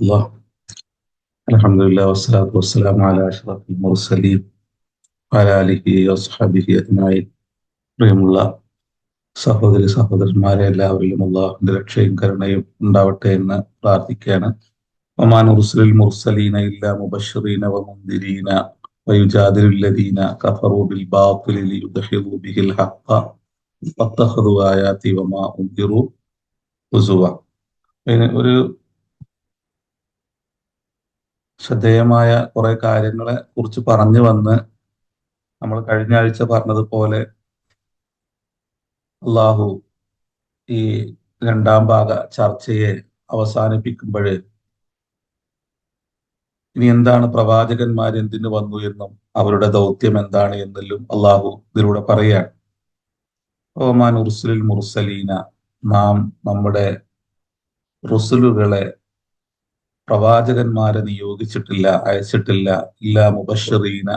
الله. الحمد لله والصلاة والسلام على أشرف المرسلين وعلى آله وصحبه أجمعين. പ്രിയമുള്ള സഹോദരന്മാരെ, എല്ലാവരിലും അള്ളാഹുവിന്റെ രക്ഷയും കരുണയും ഉണ്ടാവട്ടെ എന്ന് പ്രാർത്ഥിക്കുകയാണ്. വമാ നുർസിലുൽ മുർസലീന ഇല്ലാ മുബശ്ശിറീന വമുൻദിരീന വയുജാദിലുൽ ലദീന കഫറൂ ബിൽ ബാത്തിലി ലിയുദ്ഹിളൂ ബിഹിൽ ഹഖ്ഖ വത്തഖദൂ ആയാതി വമാ ഉൻദിറൂ ഹുസുവ. ഒരു ശ്രദ്ധേയമായ കുറെ കാര്യങ്ങളെ കുറിച്ച് പറഞ്ഞു വന്ന് നമ്മൾ കഴിഞ്ഞ ആഴ്ച പറഞ്ഞതുപോലെ അള്ളാഹു ഈ രണ്ടാം ഭാഗ ചർച്ചയെ അവസാനിപ്പിക്കുമ്പോൾ ഇനി എന്താണ് പ്രവാചകന്മാർ എന്തിനു വന്നു എന്നും അവരുടെ ദൗത്യം എന്താണ് എന്നെല്ലാം അള്ളാഹു ഇതിലൂടെ പറയാണ്. ഓമാൻ ഉർസുലിൽ മുർസലീന, നാം നമ്മുടെ റുസുലുകളെ, പ്രവാചകന്മാരെ നിയോഗിച്ചിട്ടില്ല, അയച്ചിട്ടില്ല. ഇല്ലാ മുബശ്ശിറീന,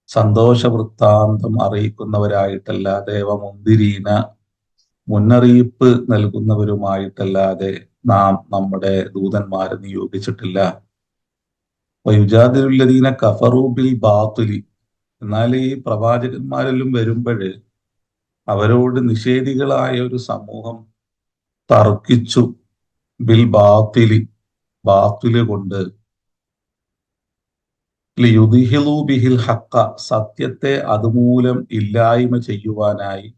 സന്തോഷ വൃത്താന്തം അറിയിക്കുന്നവരായിട്ടല്ലാതെ, വമുൻദിരീന, മുന്നറിയിപ്പ് നൽകുന്നവരുമായിട്ടല്ലാതെ നാം നമ്മുടെ ദൂതന്മാരെ നിയോഗിച്ചിട്ടില്ല. വയുജാദിലുൽ ലദീന കഫറൂ ബിൽ ബാത്തിലി, എന്നാൽ ഈ പ്രവാചകന്മാരെല്ലാം വരുമ്പോൾ അവരോട് നിഷേധികളായ ഒരു സമൂഹം തർക്കിച്ചു. ബിൽ ബാത്തിലി, ബാത്തില് കൊണ്ട്, ലിയുദ്ഹിളൂ ബിഹിൽ ഹഖ്ഖ, സത്യത്തെ അതുമൂലം ഇല്ലായ്മ ചെയ്യുവാനായി,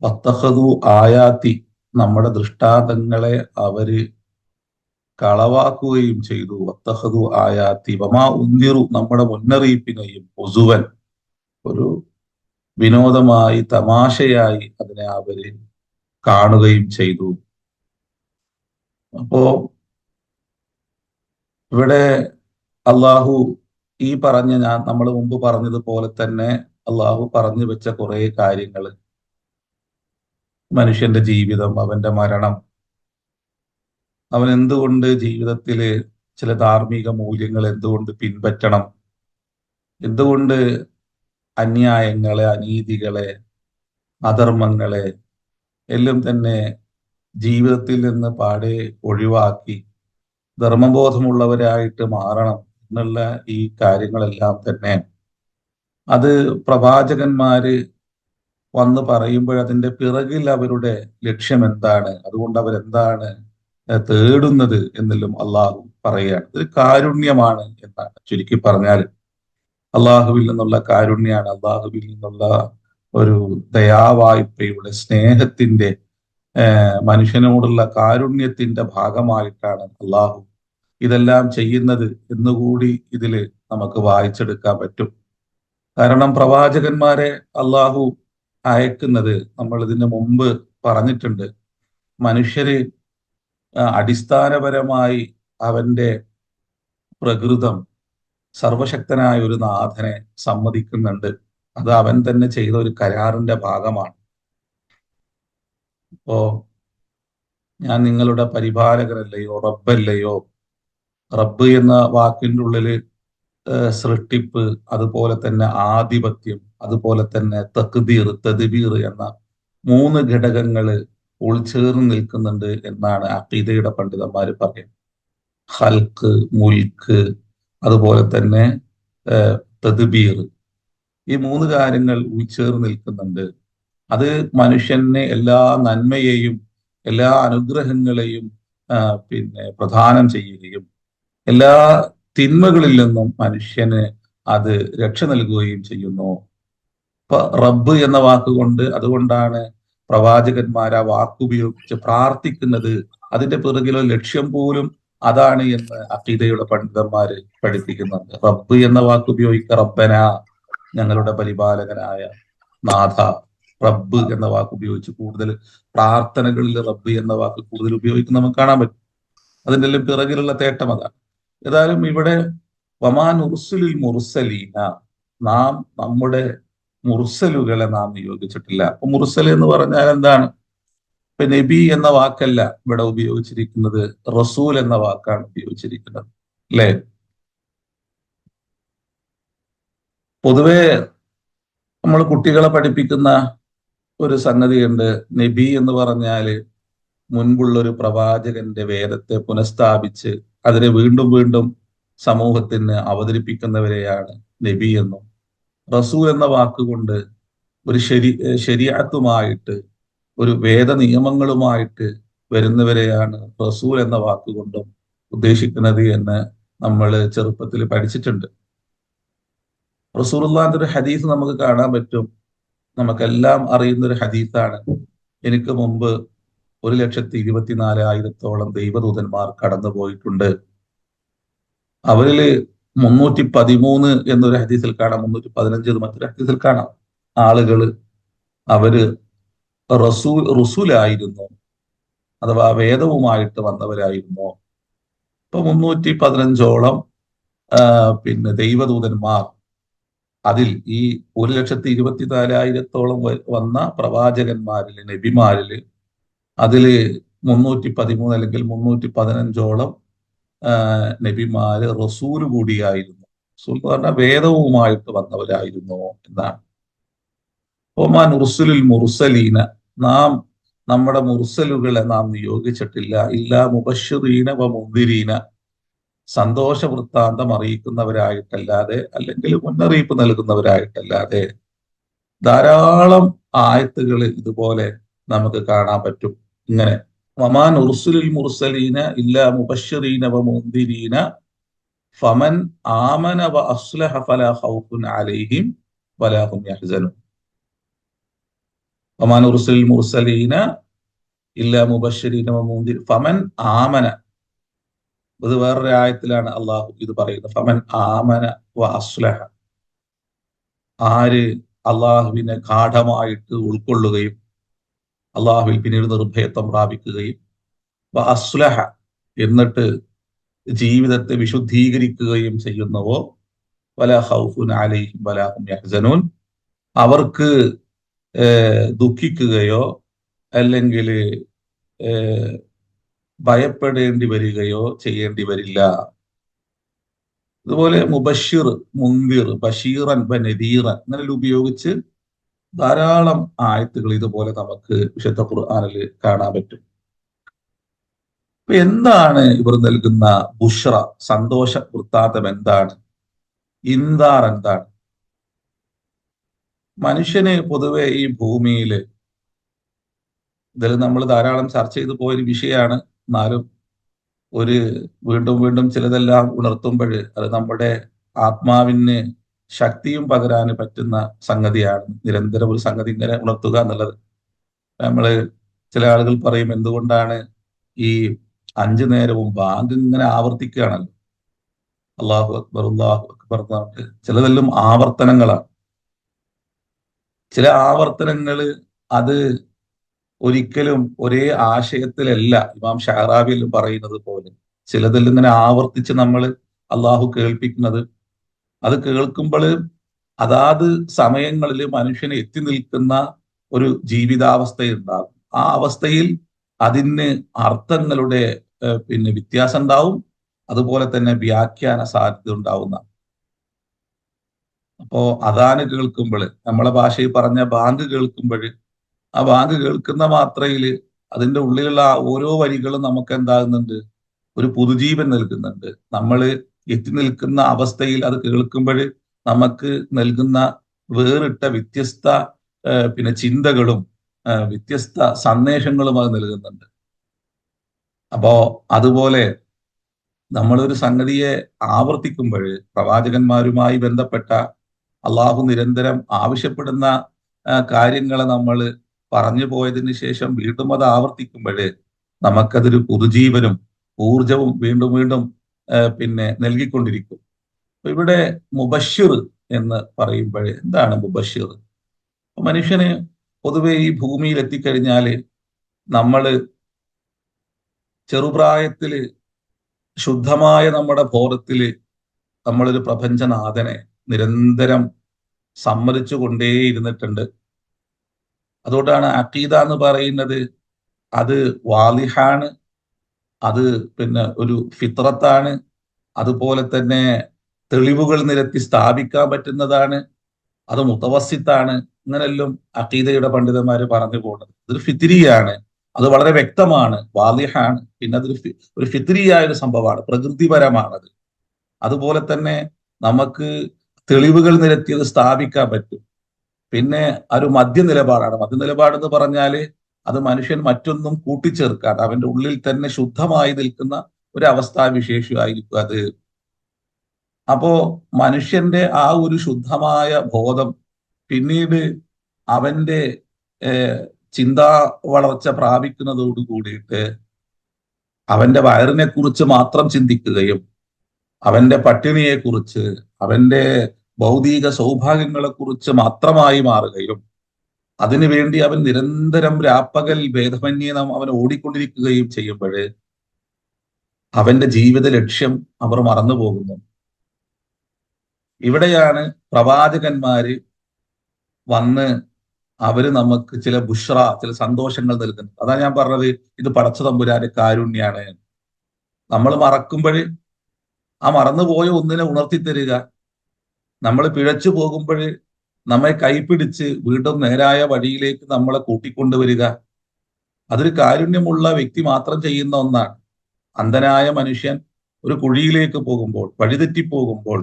വത്തഖദൂ ആയാതി, നമ്മുടെ ദൃഷ്ടാന്തങ്ങളെ അവര് കളവാക്കുകയും ചെയ്തു. വത്തഖദൂ ആയാതി വമാ ഉൻദിറു, നമ്മുടെ മുന്നറിയിപ്പിനെയും ഹുസുവൻ, ഒരു വിനോദമായി, തമാശയായി അതിനെ അവര് കാണുകയും ചെയ്തു. അപ്പോ ഇവിടെ അള്ളാഹു ഈ പറഞ്ഞ, നമ്മൾ മുമ്പ് പറഞ്ഞതുപോലെ തന്നെ അള്ളാഹു പറഞ്ഞു വെച്ച കുറെ കാര്യങ്ങൾ, മനുഷ്യന്റെ ജീവിതം, അവന്റെ മരണം, അവൻ എന്തുകൊണ്ട് ജീവിതത്തില് ചില ധാർമ്മിക മൂല്യങ്ങൾ എന്തുകൊണ്ട് പിൻപറ്റണം, എന്തുകൊണ്ട് അന്യായങ്ങളെ, അനീതികളെ, അധർമ്മങ്ങളെ എല്ലാം തന്നെ ജീവിതത്തിൽ നിന്ന് പാടെ ഒഴിവാക്കി ധർമ്മബോധമുള്ളവരായിട്ട് മാറണം എന്നുള്ള ഈ കാര്യങ്ങളെല്ലാം തന്നെ അത് പ്രവാചകന്മാര് വന്ന് പറയുമ്പോൾ അതിന്റെ പിറകിൽ അവരുടെ ലക്ഷ്യം എന്താണ്, അതുകൊണ്ട് അവരെന്താണ് തേടുന്നത് എന്നെല്ലാം അള്ളാഹു പറയുകയാണ്. ഇത് കാരുണ്യമാണ് എന്നാണ് ചുരുക്കി പറഞ്ഞാൽ. അള്ളാഹുവിൽ നിന്നുള്ള കാരുണ്യാണ്, അള്ളാഹുവിൽ നിന്നുള്ള ഒരു ദയാവായ്പയുടെ, സ്നേഹത്തിന്റെ, മനുഷ്യനോടുള്ള കാരുണ്യത്തിന്റെ ഭാഗമായിട്ടാണ് അള്ളാഹു ഇതെല്ലാം ചെയ്യുന്നത് എന്നുകൂടി ഇതില് നമുക്ക് വായിച്ചെടുക്കാൻ പറ്റും. കാരണം പ്രവാചകന്മാരെ അള്ളാഹു അയക്കുന്നത്, നമ്മൾ ഇതിന് മുമ്പ് പറഞ്ഞിട്ടുണ്ട്, മനുഷ്യര് അടിസ്ഥാനപരമായി അവന്റെ പ്രകൃതം സർവശക്തനായ ഒരു നാഥനെ സമ്മതിക്കുന്നുണ്ട്. അത് അവൻ തന്നെ ചെയ്ത ഒരു കരാറിന്റെ ഭാഗമാണ്. അപ്പോ ഞാൻ നിങ്ങളുടെ പരിപാലകനല്ലയോ, റബ്ബല്ലയോ, റബ്ബ് എന്ന വാക്കിൻ്റെ ഉള്ളില് സൃഷ്ടിപ്പ്, അതുപോലെ തന്നെ ആധിപത്യം, അതുപോലെ തന്നെ തഖ്ദീർ, തദ്ബീർ എന്ന 3 ഘടകങ്ങള് ഉൾച്ചേർന്ന് നിൽക്കുന്നുണ്ട് എന്നാണ് അഖീദയുടെ പണ്ഡിതന്മാർ പറയുന്നത്. ഖൽഖ്, മുൽക്ക്, അതുപോലെ തന്നെ തദ്ബീർ, ഈ 3 കാര്യങ്ങൾ ഉൾച്ചേർന്ന് നിൽക്കുന്നുണ്ട്. അത് മനുഷ്യനെ എല്ലാ നന്മയെയും എല്ലാ അനുഗ്രഹങ്ങളെയും പ്രദാനം ചെയ്യുകയും എല്ലാ തിന്മകളിൽ നിന്നും മനുഷ്യന് അത് രക്ഷ നൽകുകയും ചെയ്യുന്നു. ഇപ്പൊ റബ്ബ് എന്ന വാക്കുകൊണ്ട്, അതുകൊണ്ടാണ് പ്രവാചകന്മാർ ആ വാക്കുപയോഗിച്ച് പ്രാർത്ഥിക്കുന്നത്. അതിന്റെ പിറകിലോ ലക്ഷ്യം പോലും അതാണ് എന്ന് അഖീദയുടെ പണ്ഡിതന്മാര് പഠിപ്പിക്കുന്നുണ്ട്. റബ്ബ് എന്ന വാക്ക് ഉപയോഗിക്കുക, റബ്ബന, ഞങ്ങളുടെ പരിപാലകനായ നാഥ. റബ്ബ് എന്ന വാക്ക് ഉപയോഗിച്ച് കൂടുതൽ പ്രാർത്ഥനകളിൽ റബ്ബ് എന്ന വാക്ക് കൂടുതൽ ഉപയോഗിക്കുന്ന നമുക്ക് കാണാൻ പറ്റും. അതിൻ്റെ എല്ലാം പിറകിലുള്ള തേട്ടം അതാണ്. ഏതായാലും ഇവിടെ വമാൻ ഉർസുലിൽ മുർസലീന, നാം നമ്മുടെ മുർസലുകളെ നാം നിയോഗിച്ചിട്ടില്ല. അപ്പൊ മുർസൽ എന്ന് പറഞ്ഞാൽ എന്താണ്? ഇപ്പൊ നബി എന്ന വാക്കല്ല ഇവിടെ ഉപയോഗിച്ചിരിക്കുന്നത്, റസൂൽ എന്ന വാക്കാണ് ഉപയോഗിച്ചിരിക്കുന്നത്, അല്ലേ? പൊതുവെ നമ്മൾ കുട്ടികളെ പഠിപ്പിക്കുന്ന ഒരു സംഗതിയുണ്ട്. നബി എന്ന് പറഞ്ഞാല് മുൻപുള്ള ഒരു പ്രവാചകന്റെ വേദത്തെ പുനഃസ്ഥാപിച്ച് അതിനെ വീണ്ടും വീണ്ടും സമൂഹത്തിന് അവതരിപ്പിക്കുന്നവരെയാണ് നബി എന്നും, റസൂൽ എന്ന വാക്കുകൊണ്ട് ഒരു ശരീഅത്തുമായിട്ട്, ഒരു വേദ നിയമങ്ങളുമായിട്ട് വരുന്നവരെയാണ് റസൂൽ എന്ന വാക്കുകൊണ്ടും ഉദ്ദേശിക്കുന്നത് എന്ന് നമ്മൾ ചെറുപ്പത്തിൽ പഠിച്ചിട്ടുണ്ട്. റസൂലുള്ളാഹിന്റെ ഒരു ഹദീസ് നമുക്ക് കാണാൻ പറ്റും. നമുക്കെല്ലാം അറിയുന്ന ഒരു ഹദീസാണ്. എനിക്ക് മുമ്പ് 1,24,000 ദൈവദൂതന്മാർ കടന്നു പോയിട്ടുണ്ട്. അവരില് 313 എന്നൊരു ഹദീസിൽ കാണാം, 315 എന്ന് മറ്റൊരു ഹദീസിൽ കാണാം. ആളുകള് അവര് റുസൂലായിരുന്നു, അഥവാ വേദവുമായിട്ട് വന്നവരായിരുന്നു. ഇപ്പൊ 315 പിന്നെ ദൈവദൂതന്മാർ, അതിൽ ഈ 1,24,000 വന്ന പ്രവാചകന്മാരില്, നബിമാരില് അതില് 313 അല്ലെങ്കിൽ 315 നബിമാര് റസൂല് കൂടിയായിരുന്നു. റസൂൽ എന്ന് പറഞ്ഞാൽ വേദവുമായിട്ട് വന്നവരായിരുന്നു എന്നാണ്. ഒമാൻ ഉർസുലുൽ മുർസലീന, നാം നമ്മുടെ മുർസലുകളെ നാം നിയോഗിച്ചിട്ടില്ല, ഇല്ലാ മുബശ്ശിറീന വ മുൻദിരീന, സന്തോഷ വൃത്താന്തം അറിയിക്കുന്നവരായിട്ടല്ലാതെ, അല്ലെങ്കിൽ മുന്നറിയിപ്പ് നൽകുന്നവരായിട്ടല്ലാതെ. ധാരാളം ആയത്തുകൾ ഇതുപോലെ നമുക്ക് കാണാൻ പറ്റും. ഇങ്ങനെ വമാൻ ഉർസുലുൽ മുർസലീന ഇല്ലാ മുബശ്ശിറീന വ മുൻദിരീന ഫമൻ ആമന വ അസ്ലഹ ഫലാ ഖൗഫുൻ അലൈഹിം വലാ ഹും യഹ്സനൂൻ. വമാൻ ഉർസുലുൽ മുർസലീന ഇല്ലാ മുബശ്ശിറീന വ മുൻദിരീന ഫമൻ ആമന. ഇത് വേറൊരു ആയത്തിലാണ് അള്ളാഹു ഇത് പറയുന്നത്. ഫമൻ ആമന വ അസ്ലഹ, ആര് അള്ളാഹുവിനെ ഗാഠമായിട്ട് ഉൾക്കൊള്ളുകയും അള്ളാഹുവിൽ പിന്നീട് നിർഭയത്വം പ്രാപിക്കുകയും, വ അസ്ലഹ എന്നിട്ട് ജീവിതത്തെ വിശുദ്ധീകരിക്കുകയും ചെയ്യുന്നവോ, വലാ ഖൗഫുൻ അലൈഹിം വലാ ഹും യഹ്സനൂൻ, അവർക്ക് ദുഃഖിക്കുകയോ അല്ലെങ്കിൽ ഭയപ്പെടേണ്ടി വരികയോ ചെയ്യേണ്ടി വരില്ല. അതുപോലെ മുബഷിർ, മുൻദിർ, ബഷീറൻ നദീറൻ, അങ്ങനെ ഉപയോഗിച്ച് ധാരാളം ആയത്തുകൾ ഇതുപോലെ നമുക്ക് വിശുദ്ധ ഖുർആനിൽ കാണാൻ പറ്റും. ഇപ്പൊ എന്താണ് ഇവർ നൽകുന്ന ബുഷ്റ, സന്തോഷ വൃത്താന്തം എന്താണ്? ഇന്ദാർ എന്താണ്? മനുഷ്യന് പൊതുവെ ഈ ഭൂമിയിൽ, ഇതിൽ നമ്മൾ ധാരാളം ചർച്ച ചെയ്തു പോയൊരു വിഷയമാണ്, എന്നാലും ഒരു വീണ്ടും വീണ്ടും ചിലതെല്ലാം ഉണർത്തുമ്പോൾ അത് നമ്മുടെ ആത്മാവിന് ശക്തിയും പകരാൻ പറ്റുന്ന സംഗതിയാണ്. നിരന്തരം ഒരു സംഗതി ഇങ്ങനെ ഉണർത്തുക എന്നുള്ളത്. നമ്മള് ചില ആളുകൾ പറയും, എന്തുകൊണ്ടാണ് ഈ 5 നേരവും ബാങ്ക് ഇങ്ങനെ ആവർത്തിക്കുകയാണല്ലോ, അള്ളാഹു അക്ബർ അള്ളാഹു അക്ബർ പറഞ്ഞിട്ട്. ചിലതെല്ലാം ആവർത്തനങ്ങളാണ്. ചില ആവർത്തനങ്ങള് അത് ഒരിക്കലും ഒരേ ആശയത്തിലല്ല. ഇമാം ഷഹറാബിലും പറയുന്നത് പോലെ ചിലതെല്ലാം ഇങ്ങനെ ആവർത്തിച്ച് നമ്മൾ അള്ളാഹു കേൾപ്പിക്കുന്നത്, അത് കേൾക്കുമ്പോൾ അതാത് സമയങ്ങളിൽ മനുഷ്യന് എത്തി നിൽക്കുന്ന ഒരു ജീവിതാവസ്ഥയുണ്ടാകും. ആ അവസ്ഥയിൽ അതിന് അർത്ഥങ്ങളുടെ പിന്നെ വ്യത്യാസം ഉണ്ടാവും. അതുപോലെ തന്നെ വ്യാഖ്യാന സാധ്യത ഉണ്ടാവുന്ന. അപ്പോ അദാന് കേൾക്കുമ്പോൾ, നമ്മളെ ഭാഷയിൽ പറഞ്ഞ ബാങ്ക് കേൾക്കുമ്പോൾ, ആ ബാങ്ക് കേൾക്കുന്ന മാത്രയിൽ അതിന്റെ ഉള്ളിലുള്ള ഓരോ വരികളും നമുക്ക് എന്താകുന്നുണ്ട്, ഒരു പുതുജീവൻ നൽകുന്നുണ്ട്. നമ്മൾ എത്തി നിൽക്കുന്ന അവസ്ഥയിൽ അത് കേൾക്കുമ്പോൾ നമുക്ക് നൽകുന്ന വേറിട്ട വ്യത്യസ്ത പിന്നെ ചിന്തകളും വ്യത്യസ്ത സന്ദേശങ്ങളും അത് നൽകുന്നുണ്ട്. അപ്പോ അതുപോലെ നമ്മളൊരു സംഗതിയെ ആവർത്തിക്കുമ്പോൾ, പ്രവാചകന്മാരുമായി ബന്ധപ്പെട്ട അള്ളാഹു നിരന്തരം ആവശ്യപ്പെടുന്ന കാര്യങ്ങളെ നമ്മൾ പറഞ്ഞു പോയതിന് ശേഷം വീണ്ടും അത് ആവർത്തിക്കുമ്പോൾ നമുക്കതൊരു പുതുജീവനും ഊർജവും വീണ്ടും വീണ്ടും പിന്നെ നൽകിക്കൊണ്ടിരിക്കും. അപ്പൊ ഇവിടെ മുബഷിർ എന്ന് പറയുമ്പോൾ എന്താണ് മുബഷിർ? മനുഷ്യന് പൊതുവെ ഈ ഭൂമിയിൽ എത്തിക്കഴിഞ്ഞാല് നമ്മള് ചെറുപ്രായത്തില് ശുദ്ധമായ നമ്മുടെ ബോധത്തില് നമ്മളൊരു പ്രപഞ്ചനാഥനെ നിരന്തരം സമ്മതിച്ചു കൊണ്ടേയിരുന്നിട്ടുണ്ട്. അതുകൊണ്ടാണ് അഖീദ എന്ന് പറയുന്നത്, അത് വാലിഹാണ്, അത് പിന്നെ ഒരു ഫിത്രത്താണ്, അതുപോലെ തന്നെ തെളിവുകൾ നിരത്തി സ്ഥാപിക്കാൻ പറ്റുന്നതാണ്, അത് മുത്തവസ്സിത്താണ്. ഇങ്ങനെല്ലാം അഖീദയുടെ പണ്ഡിതന്മാര് പറഞ്ഞു പോകുന്നത്. ഇതൊരു ഫിത്രിയാണ്, അത് വളരെ വ്യക്തമാണ്, വാദിഹാണ്. പിന്നെ അതൊരു ഒരു ഫിത്രിയായ ഒരു സംഭവമാണ്, പ്രകൃതിപരമാണത്. അതുപോലെ തന്നെ നമുക്ക് തെളിവുകൾ നിരത്തി അത് സ്ഥാപിക്കാൻ പറ്റും. പിന്നെ ഒരു മധ്യനിലപാടാണ്. മധ്യനിലപാടെന്ന് പറഞ്ഞാല് അത് മനുഷ്യൻ മറ്റൊന്നും കൂട്ടിച്ചേർക്കാതെ അവന്റെ ഉള്ളിൽ തന്നെ ശുദ്ധമായി നിൽക്കുന്ന ഒരു അവസ്ഥാവിശേഷമായിരിക്കും അത്. അപ്പോ മനുഷ്യന്റെ ആ ഒരു ശുദ്ധമായ ബോധം പിന്നീട് അവന്റെ ചിന്താ വളർച്ച പ്രാപിക്കുന്നതോട് കൂടിയിട്ട് അവന്റെ വയറിനെ കുറിച്ച് മാത്രം ചിന്തിക്കുകയും അവന്റെ പട്ടിണിയെക്കുറിച്ച്, അവന്റെ ഭൗതിക സൗഭാഗ്യങ്ങളെ കുറിച്ച് മാത്രമായി മാറുകയും അതിനുവേണ്ടി അവൻ നിരന്തരം രാപ്പകൽ ഭേദമന്യേ അവൻ ഓടിക്കൊണ്ടിരിക്കുകയും ചെയ്യുമ്പോൾ അവന്റെ ജീവിത ലക്ഷ്യം അവർ മറന്നു പോകുന്നു. ഇവിടെയാണ് പ്രവാചകന്മാര് വന്ന് അവര് നമുക്ക് ചില ബുഷ്ര, ചില സന്തോഷങ്ങൾ നൽകുന്നത്. അതാ ഞാൻ പറഞ്ഞത്, ഇത് പടച്ച തമ്പുരാന്റെ കാരുണ്യാണ്. നമ്മൾ മറക്കുമ്പോൾ ആ മറന്നുപോയ ഒന്നിനെ ഉണർത്തിത്തരിക, നമ്മൾ പിഴച്ചു പോകുമ്പോൾ നമ്മെ കൈപിടിച്ച് വീണ്ടും നേരായ വഴിയിലേക്ക് നമ്മളെ കൂട്ടിക്കൊണ്ടുവരിക, അതൊരു കാരുണ്യമുള്ള വ്യക്തി മാത്രം ചെയ്യുന്ന ഒന്നാണ്. അന്ധനായ മനുഷ്യൻ ഒരു കുഴിയിലേക്ക് പോകുമ്പോൾ, വഴിതെറ്റിപ്പോകുമ്പോൾ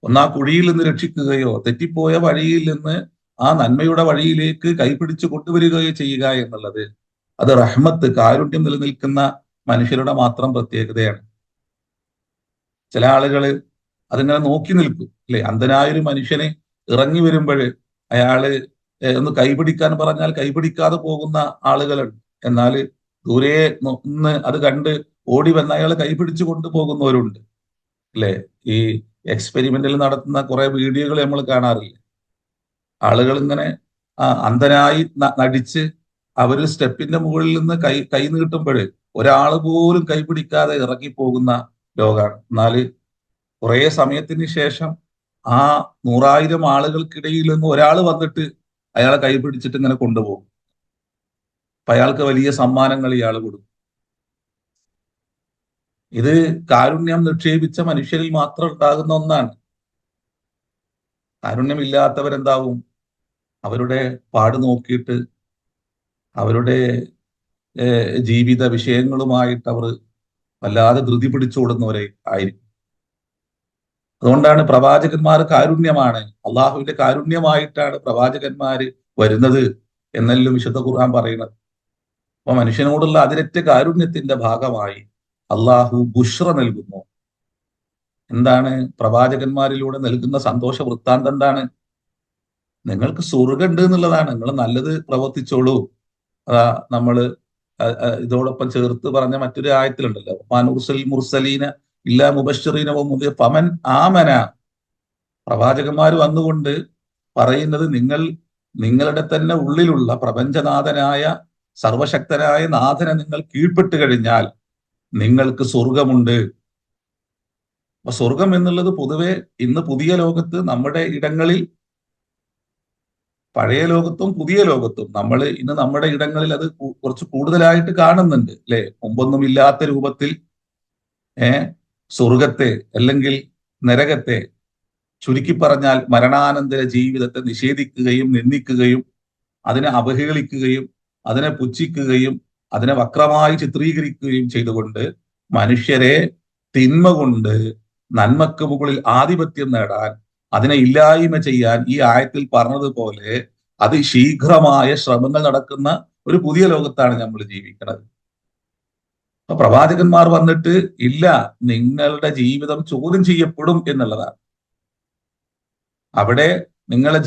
ആ കുഴിയിൽ നിന്ന് രക്ഷിക്കുകയോ തെറ്റിപ്പോയ വഴിയിൽ നിന്ന് ആ നന്മയുടെ വഴിയിലേക്ക് കൈപിടിച്ച് കൊണ്ടുവരികയോ ചെയ്യുക എന്നുള്ളത് അത് റഹ്മത്ത്, കാരുണ്യം നിലനിൽക്കുന്ന മനുഷ്യരുടെ മാത്രം പ്രത്യേകതയാണ്. ചില ആളുകൾ അതിങ്ങനെ നോക്കി നിൽക്കും, അല്ലെ? അന്ധനായൊരു മനുഷ്യനെ ഇറങ്ങി വരുമ്പോൾ അയാള് ഒന്ന് കൈപിടിക്കാൻ പറഞ്ഞാൽ കൈപിടിക്കാതെ പോകുന്ന ആളുകളുണ്ട്. എന്നാൽ ദൂരെ ഒന്ന് അത് കണ്ട് ഓടി വന്ന് അയാളെ കൈപിടിച്ചു കൊണ്ടുപോകുന്നവരുണ്ട്, അല്ലെ? ഈ എക്സ്പെരിമെന്റിൽ നടത്തുന്ന കുറെ വീഡിയോകൾ നമ്മൾ കാണാറില്ലേ? ആളുകൾ ഇങ്ങനെ അന്ധനായി നടിച്ച് അവര് സ്റ്റെപ്പിന്റെ മുകളിൽ നിന്ന് കൈ നീട്ടുമ്പോൾ ഒരാൾ പോലും കൈപിടിക്കാതെ ഇറങ്ങിപ്പോകുന്ന ലോകാണ്. എന്നാല് കുറെ സമയത്തിന് ശേഷം ആ 100,000 ആളുകൾക്കിടയിൽ നിന്ന് ഒരാൾ വന്നിട്ട് അയാളെ കൈപിടിച്ചിട്ട് ഇങ്ങനെ കൊണ്ടുപോകും. അപ്പൊ അയാൾക്ക് വലിയ സമ്മാനങ്ങൾ ഇയാൾ കൊടുക്കും. ഇത് കാരുണ്യം നിക്ഷേപിച്ച മനുഷ്യരിൽ മാത്രം ഉണ്ടാകുന്ന ഒന്നാണ്. കാരുണ്യമില്ലാത്തവരെന്താവും? അവരുടെ പാട് നോക്കിയിട്ട് അവരുടെ ജീവിത വിഷയങ്ങളുമായിട്ട് അവർ വല്ലാതെ ധൃതി പിടിച്ചോടുന്നവരെ ആയിരിക്കും. അതുകൊണ്ടാണ് പ്രവാചകന്മാർ കാരുണ്യമാണ്, അള്ളാഹുവിന്റെ കാരുണ്യമായിട്ടാണ് പ്രവാചകന്മാര് വരുന്നത് എന്നെല്ലാം വിശുദ്ധ ഖുർആൻ പറയുന്നത്. അപ്പൊ മനുഷ്യനോടുള്ള അതിരറ്റ കാരുണ്യത്തിന്റെ ഭാഗമായി അള്ളാഹു ബുഷ്റ നൽകുന്നു. എന്താണ് പ്രവാചകന്മാരിലൂടെ നൽകുന്ന സന്തോഷ വൃത്താന്തം? എന്താണ്? നിങ്ങൾക്ക് സ്വർഗ്ഗമുണ്ട് എന്നുള്ളതാണ്. നിങ്ങൾ നല്ലത് പ്രവർത്തിച്ചോളൂ. നമ്മള് ഇതോടൊപ്പം ചേർത്ത് പറഞ്ഞ മറ്റൊരു ആയത്തിലുണ്ടല്ലോ, മുർസലീന ഇല്ലാ മുബശ്ശിറീന വമുൻദിറീന ഫമൻ ആമന. പ്രവാചകന്മാർ വന്നുകൊണ്ട് പറയുന്നത്, നിങ്ങളുടെ തന്നെ ഉള്ളിലുള്ള പ്രപഞ്ചനാഥനായ സർവശക്തനായ നാഥനെ നിങ്ങൾ കീഴ്പ്പെട്ട് കഴിഞ്ഞാൽ നിങ്ങൾക്ക് സ്വർഗമുണ്ട്. അപ്പൊ സ്വർഗം എന്നുള്ളത് പൊതുവെ ഇന്ന് പുതിയ ലോകത്ത് നമ്മുടെ ഇടങ്ങളിൽ, പഴയ ലോകത്തും പുതിയ ലോകത്തും നമ്മൾ ഇന്ന് നമ്മുടെ ഇടങ്ങളിൽ അത് കുറച്ച് കൂടുതലായിട്ട് കാണുന്നുണ്ട്, അല്ലെ? മുമ്പൊന്നും ഇല്ലാത്ത രൂപത്തിൽ സ്വർഗത്തെ അല്ലെങ്കിൽ നരകത്തെ, ചുരുക്കി പറഞ്ഞാൽ മരണാനന്തര ജീവിതത്തെ നിഷേധിക്കുകയും നിന്ദിക്കുകയും അതിനെ അവഹേളിക്കുകയും അതിനെ പുച്ഛിക്കുകയും അതിനെ വക്രമായി ചിത്രീകരിക്കുകയും ചെയ്തുകൊണ്ട് മനുഷ്യരെ തിന്മ കൊണ്ട് നന്മക്ക് മുകളിൽ ആധിപത്യം നേടാൻ, അതിനെ ഇല്ലായ്മ ചെയ്യാൻ ഈ ആയത്തിൽ പറഞ്ഞതുപോലെ അതിശീഘ്രമായ ശ്രമങ്ങൾ നടക്കുന്ന ഒരു പുതിയ ലോകത്താണ് നമ്മൾ ജീവിക്കുന്നത്. അപ്പൊ പ്രവാചകന്മാർ വന്നിട്ട് ഇല്ല, നിങ്ങളുടെ ജീവിതം ചോദ്യം ചെയ്യപ്പെടും എന്നുള്ളതാണ്. അവിടെ നിങ്ങളുടെ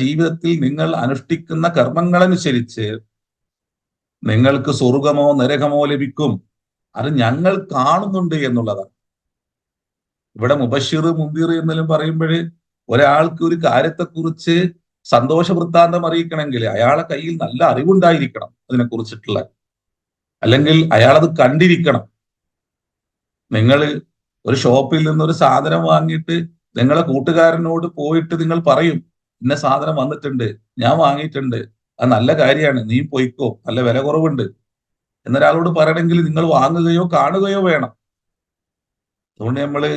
ജീവിതത്തിൽ നിങ്ങൾ അനുഷ്ഠിക്കുന്ന കർമ്മങ്ങളനുസരിച്ച് നിങ്ങൾക്ക് സ്വർഗമോ നരകമോ ലഭിക്കും. അത് ഞങ്ങൾ കാണുന്നുണ്ട് എന്നുള്ളതാണ്. ഇവിടെ മുബശ്ശിർ മുന്തിർ എന്നെല്ലാം പറയുമ്പോൾ ഒരാൾക്ക് ഒരു കാര്യത്തെക്കുറിച്ച് സന്തോഷ വൃത്താന്തം അറിയിക്കണമെങ്കിൽ അയാളെ കയ്യിൽ നല്ല അറിവുണ്ടായിരിക്കണം അതിനെക്കുറിച്ചിട്ടുള്ള, അല്ലെങ്കിൽ അയാളത് കണ്ടിരിക്കണം. നിങ്ങൾ ഒരു ഷോപ്പിൽ നിന്നൊരു സാധനം വാങ്ങിയിട്ട് നിങ്ങളെ കൂട്ടുകാരനോട് പോയിട്ട് നിങ്ങൾ പറയും, ഇന്ന സാധനം വന്നിട്ടുണ്ട്, ഞാൻ വാങ്ങിയിട്ടുണ്ട്, അത് നല്ല കാര്യമാണ്, നീ പോയിക്കോ, നല്ല വില കുറവുണ്ട് എന്നൊരാളോട് പറയണമെങ്കിൽ നിങ്ങൾ വാങ്ങുകയോ കാണുകയോ വേണം. അതുകൊണ്ട്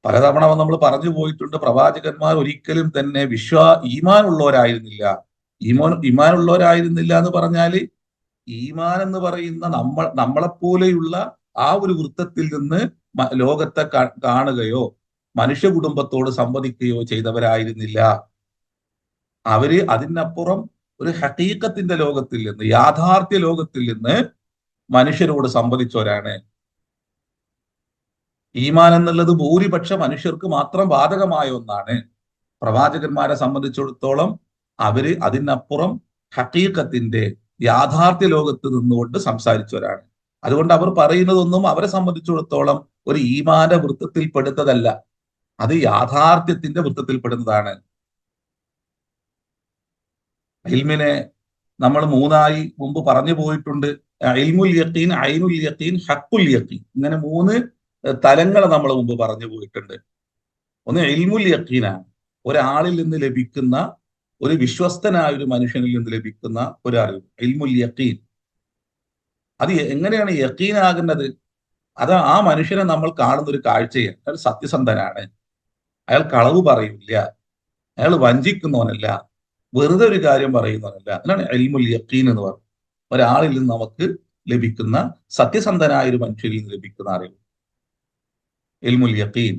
പലതവണ നമ്മൾ പറഞ്ഞു പോയിട്ടുണ്ട്, പ്രവാചകന്മാർ ഒരിക്കലും തന്നെ ഈമാൻ ഉള്ളവരായിരുന്നില്ല. ഈമാനുള്ളവരായിരുന്നില്ല എന്ന് പറഞ്ഞാല് ഈമാൻ എന്ന് പറയുന്ന നമ്മളെപ്പോലെയുള്ള ആ ഒരു വൃത്തത്തിൽ നിന്ന് ലോകത്തെ കാണുകയോ മനുഷ്യ കുടുംബത്തോട് സംവദിക്കുകയോ ചെയ്തവരായിരുന്നില്ല. അവര് അതിനപ്പുറം ഒരു ഹഖീഖത്തിന്റെ ലോകത്തിൽ നിന്ന്, യാഥാർത്ഥ്യ ലോകത്തിൽ നിന്ന് മനുഷ്യരോട് സംവദിച്ചവരാണ്. ഈമാൻ എന്നുള്ളത് ഭൂരിപക്ഷ മനുഷ്യർക്ക് മാത്രം ബാധകമായ ഒന്നാണ്. പ്രവാചകന്മാരെ സംബന്ധിച്ചിടത്തോളം അവര് അതിനപ്പുറം ഹഖീഖത്തിന്റെ യാഥാർത്ഥ്യ ലോകത്ത് നിന്നുകൊണ്ട് സംസാരിച്ചവരാണ്. അതുകൊണ്ട് അവർ പറയുന്നതൊന്നും അവരെ സംബന്ധിച്ചിടത്തോളം ഒരു ഈമാന്റെ വൃത്തത്തിൽ പെടുന്നതല്ല, അത് യാഥാർത്ഥ്യത്തിന്റെ വൃത്തത്തിൽ പെടുന്നതാണ്. ഇൽമിനെ നമ്മൾ മൂന്നായി മുമ്പ് പറഞ്ഞു പോയിട്ടുണ്ട്. ഇൽമുൽ യഖീൻ, ഐനുൽ യഖീൻ, ഹഖുൽ യഖീൻ, ഇങ്ങനെ മൂന്ന് തലങ്ങൾ നമ്മൾ മുമ്പ് പറഞ്ഞു പോയിട്ടുണ്ട്. ഒന്ന് ഇൽമുൽ യഖീനാണ്, ഒരാളിൽ നിന്ന് ലഭിക്കുന്ന, ഒരു വിശ്വസ്തനായ ഒരു മനുഷ്യനിൽ നിന്ന് ലഭിക്കുന്ന ഒരു അറിവ്, ഇൽമുൽ യഖീൻ. അത് എങ്ങനെയാണ് യഖീനാകുന്നത്? അത് ആ മനുഷ്യനെ നമ്മൾ കാണുന്ന ഒരു കാഴ്ചയാണ്. അയാൾ സത്യസന്ധനാണ്, അയാൾ കളവ് പറയില്ല, അയാൾ വഞ്ചിക്കുന്നവനല്ല, വെറുതെ ഒരു കാര്യം പറയുന്നവനല്ല. അതിനാണ് ഇൽമുൽ യഖീൻ എന്ന് പറയുന്നത്. ഒരാളിൽ നിന്ന് നമുക്ക് ലഭിക്കുന്ന, സത്യസന്ധനായ ഒരു മനുഷ്യരിൽ നിന്ന് ലഭിക്കുന്ന അറിവ് ഇൽമുൽ യഖീൻ.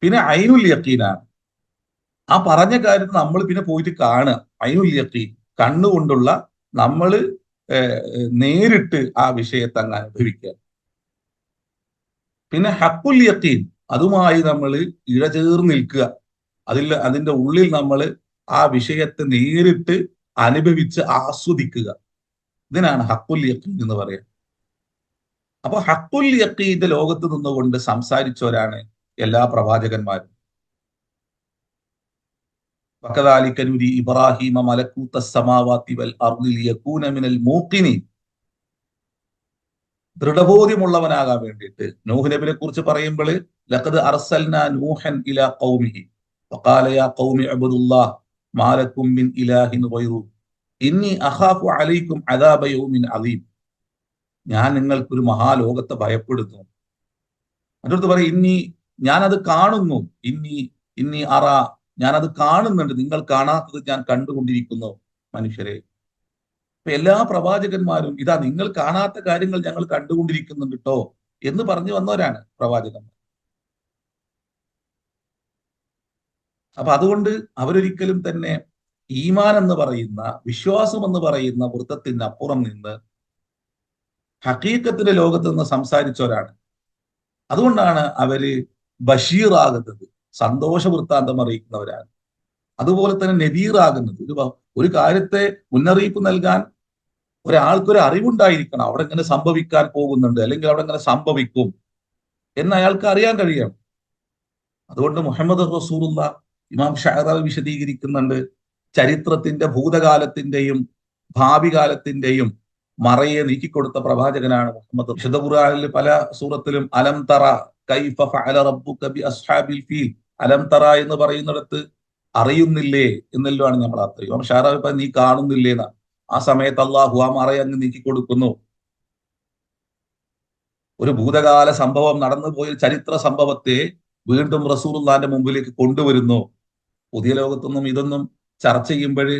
പിന്നെ ഐനുൽ യഖീനാണ്, ആ പറഞ്ഞ കാര്യത്തിൽ നമ്മൾ പിന്നെ പോയിട്ട് കാണുക. ഐനുൽ യഖീൻ, കണ്ണുകൊണ്ടുള്ള, നമ്മൾ നേരിട്ട് ആ വിഷയത്തെ അങ്ങ് അനുഭവിക്കുക. പിന്നെ ഹഖുൽ യഖീൻ, അതുമായി നമ്മൾ ഇഴചേർന്ന് നിൽക്കുക, അതിന്റെ ഉള്ളിൽ നമ്മൾ ആ വിഷയത്തെ നേരിട്ട് അനുഭവിച്ച് ആസ്വദിക്കുക. ഇതിനാണ് ഹഖുൽ യഖീൻ എന്ന് പറയുക. അപ്പൊ ഹഖുൽ യഖീന്റെ ലോകത്ത് നിന്നുകൊണ്ട് സംസാരിച്ചവരാണ് എല്ലാ പ്രവാചകന്മാരും. വകദാലിക നുരി ഇബ്രാഹീമ മലകൂത സമാവാതി വൽ അർളി ലിയകൂന മിനൽ മൂഖിനീൻ, ദൃഢബോധ്യമുള്ളവനാകാൻ വേണ്ടിയിട്ട്. നൂഹ് നബിയെ കുറിച്ച് പറയുമ്പോൾ ലഖദ് അർസൽനാ നൂഹൻ ഇലാ ഖൗമിഹി വഖാല യാ ഖൗമി അബ്ദുല്ലാഹ് മാ ലക്കും മിൻ ഇലാഹിൻ ഗൈറു ഇന്നി അഖാഫു അലൈക്കും അദാബ യൗമിൻ അലീം. ഞാൻ നിങ്ങൾക്കൊരു മഹാലോകത്തെ ഭയപ്പെടുന്നു. അതിനടുത്ത് പറയും ഞാനത് കാണുന്നു, ഇന്നി അറ, ഞാനത് കാണുന്നുണ്ട്, നിങ്ങൾ കാണാത്തത് ഞാൻ കണ്ടുകൊണ്ടിരിക്കുന്നു മനുഷ്യരെ. ഇപ്പൊ എല്ലാ പ്രവാചകന്മാരും ഇതാ, നിങ്ങൾ കാണാത്ത കാര്യങ്ങൾ ഞങ്ങൾ കണ്ടുകൊണ്ടിരിക്കുന്നുണ്ട് കേട്ടോ എന്ന് പറഞ്ഞു വന്നവരാണ് പ്രവാചകന്മാർ. അപ്പൊ അതുകൊണ്ട് അവരൊരിക്കലും തന്നെ ഈമാൻ എന്ന് പറയുന്ന, വിശ്വാസം എന്ന് പറയുന്ന വൃത്തത്തിന് അപ്പുറം നിന്ന് ഹഖീഖത്തിന്റെ ലോകത്ത് നിന്ന് സംസാരിച്ചവരാണ്. അതുകൊണ്ടാണ് അവര് ബഷീറാകുന്നത്, സന്തോഷ വൃത്താന്തം അറിയിക്കുന്നവരാണ്. അതുപോലെ തന്നെ നദീറാകുന്നത്, ഒരു കാര്യത്തെ മുന്നറിയിപ്പ് നൽകാൻ ഒരാൾക്കൊരു അറിവുണ്ടായിരിക്കണം, അവിടെ ഇങ്ങനെ സംഭവിക്കാൻ പോകുന്നുണ്ട്, അല്ലെങ്കിൽ അവിടെ ഇങ്ങനെ സംഭവിക്കും എന്ന് അയാൾക്ക് അറിയാൻ കഴിയണം. അതുകൊണ്ട് മുഹമ്മദ് റസൂലുള്ളാഹ്, ഇമാം ഷഅറാവി വിശദീകരിക്കുന്നുണ്ട്, ചരിത്രത്തിന്റെ ഭൂതകാലത്തിന്റെയും ഭാവി കാലത്തിന്റെയും മറയെ നീക്കിക്കൊടുത്ത പ്രവാചകനാണ് മുഹമ്മദ്. വിശുദ്ധ ഖുർആനിൽ പല സൂറത്തിലും അലം തറ കൈഫ ഫഅല റബ്ബുക ബി അസ്ഹാബിൽ ഫീൽ, അലം തറ എന്ന് പറയുന്നിടത്ത് അറിയുന്നില്ലേ എന്നെല്ലാണ് നമ്മൾ അർത്ഥം. ഇമാം ഷഅറാവി നീ കാണുന്നില്ലേന്നാ. ആ സമയത്ത് അള്ളാഹു ആ മറയെ അങ്ങ് നീക്കിക്കൊടുക്കുന്നു. ഒരു ഭൂതകാല സംഭവം, നടന്നുപോയ ചരിത്ര സംഭവത്തെ വീണ്ടും റസൂലുള്ളാഹിന്റെ മുമ്പിലേക്ക് കൊണ്ടുവരുന്നു. പുതിയ ലോകത്തൊന്നും ഇതൊന്നും ചർച്ച ചെയ്യുമ്പോൾ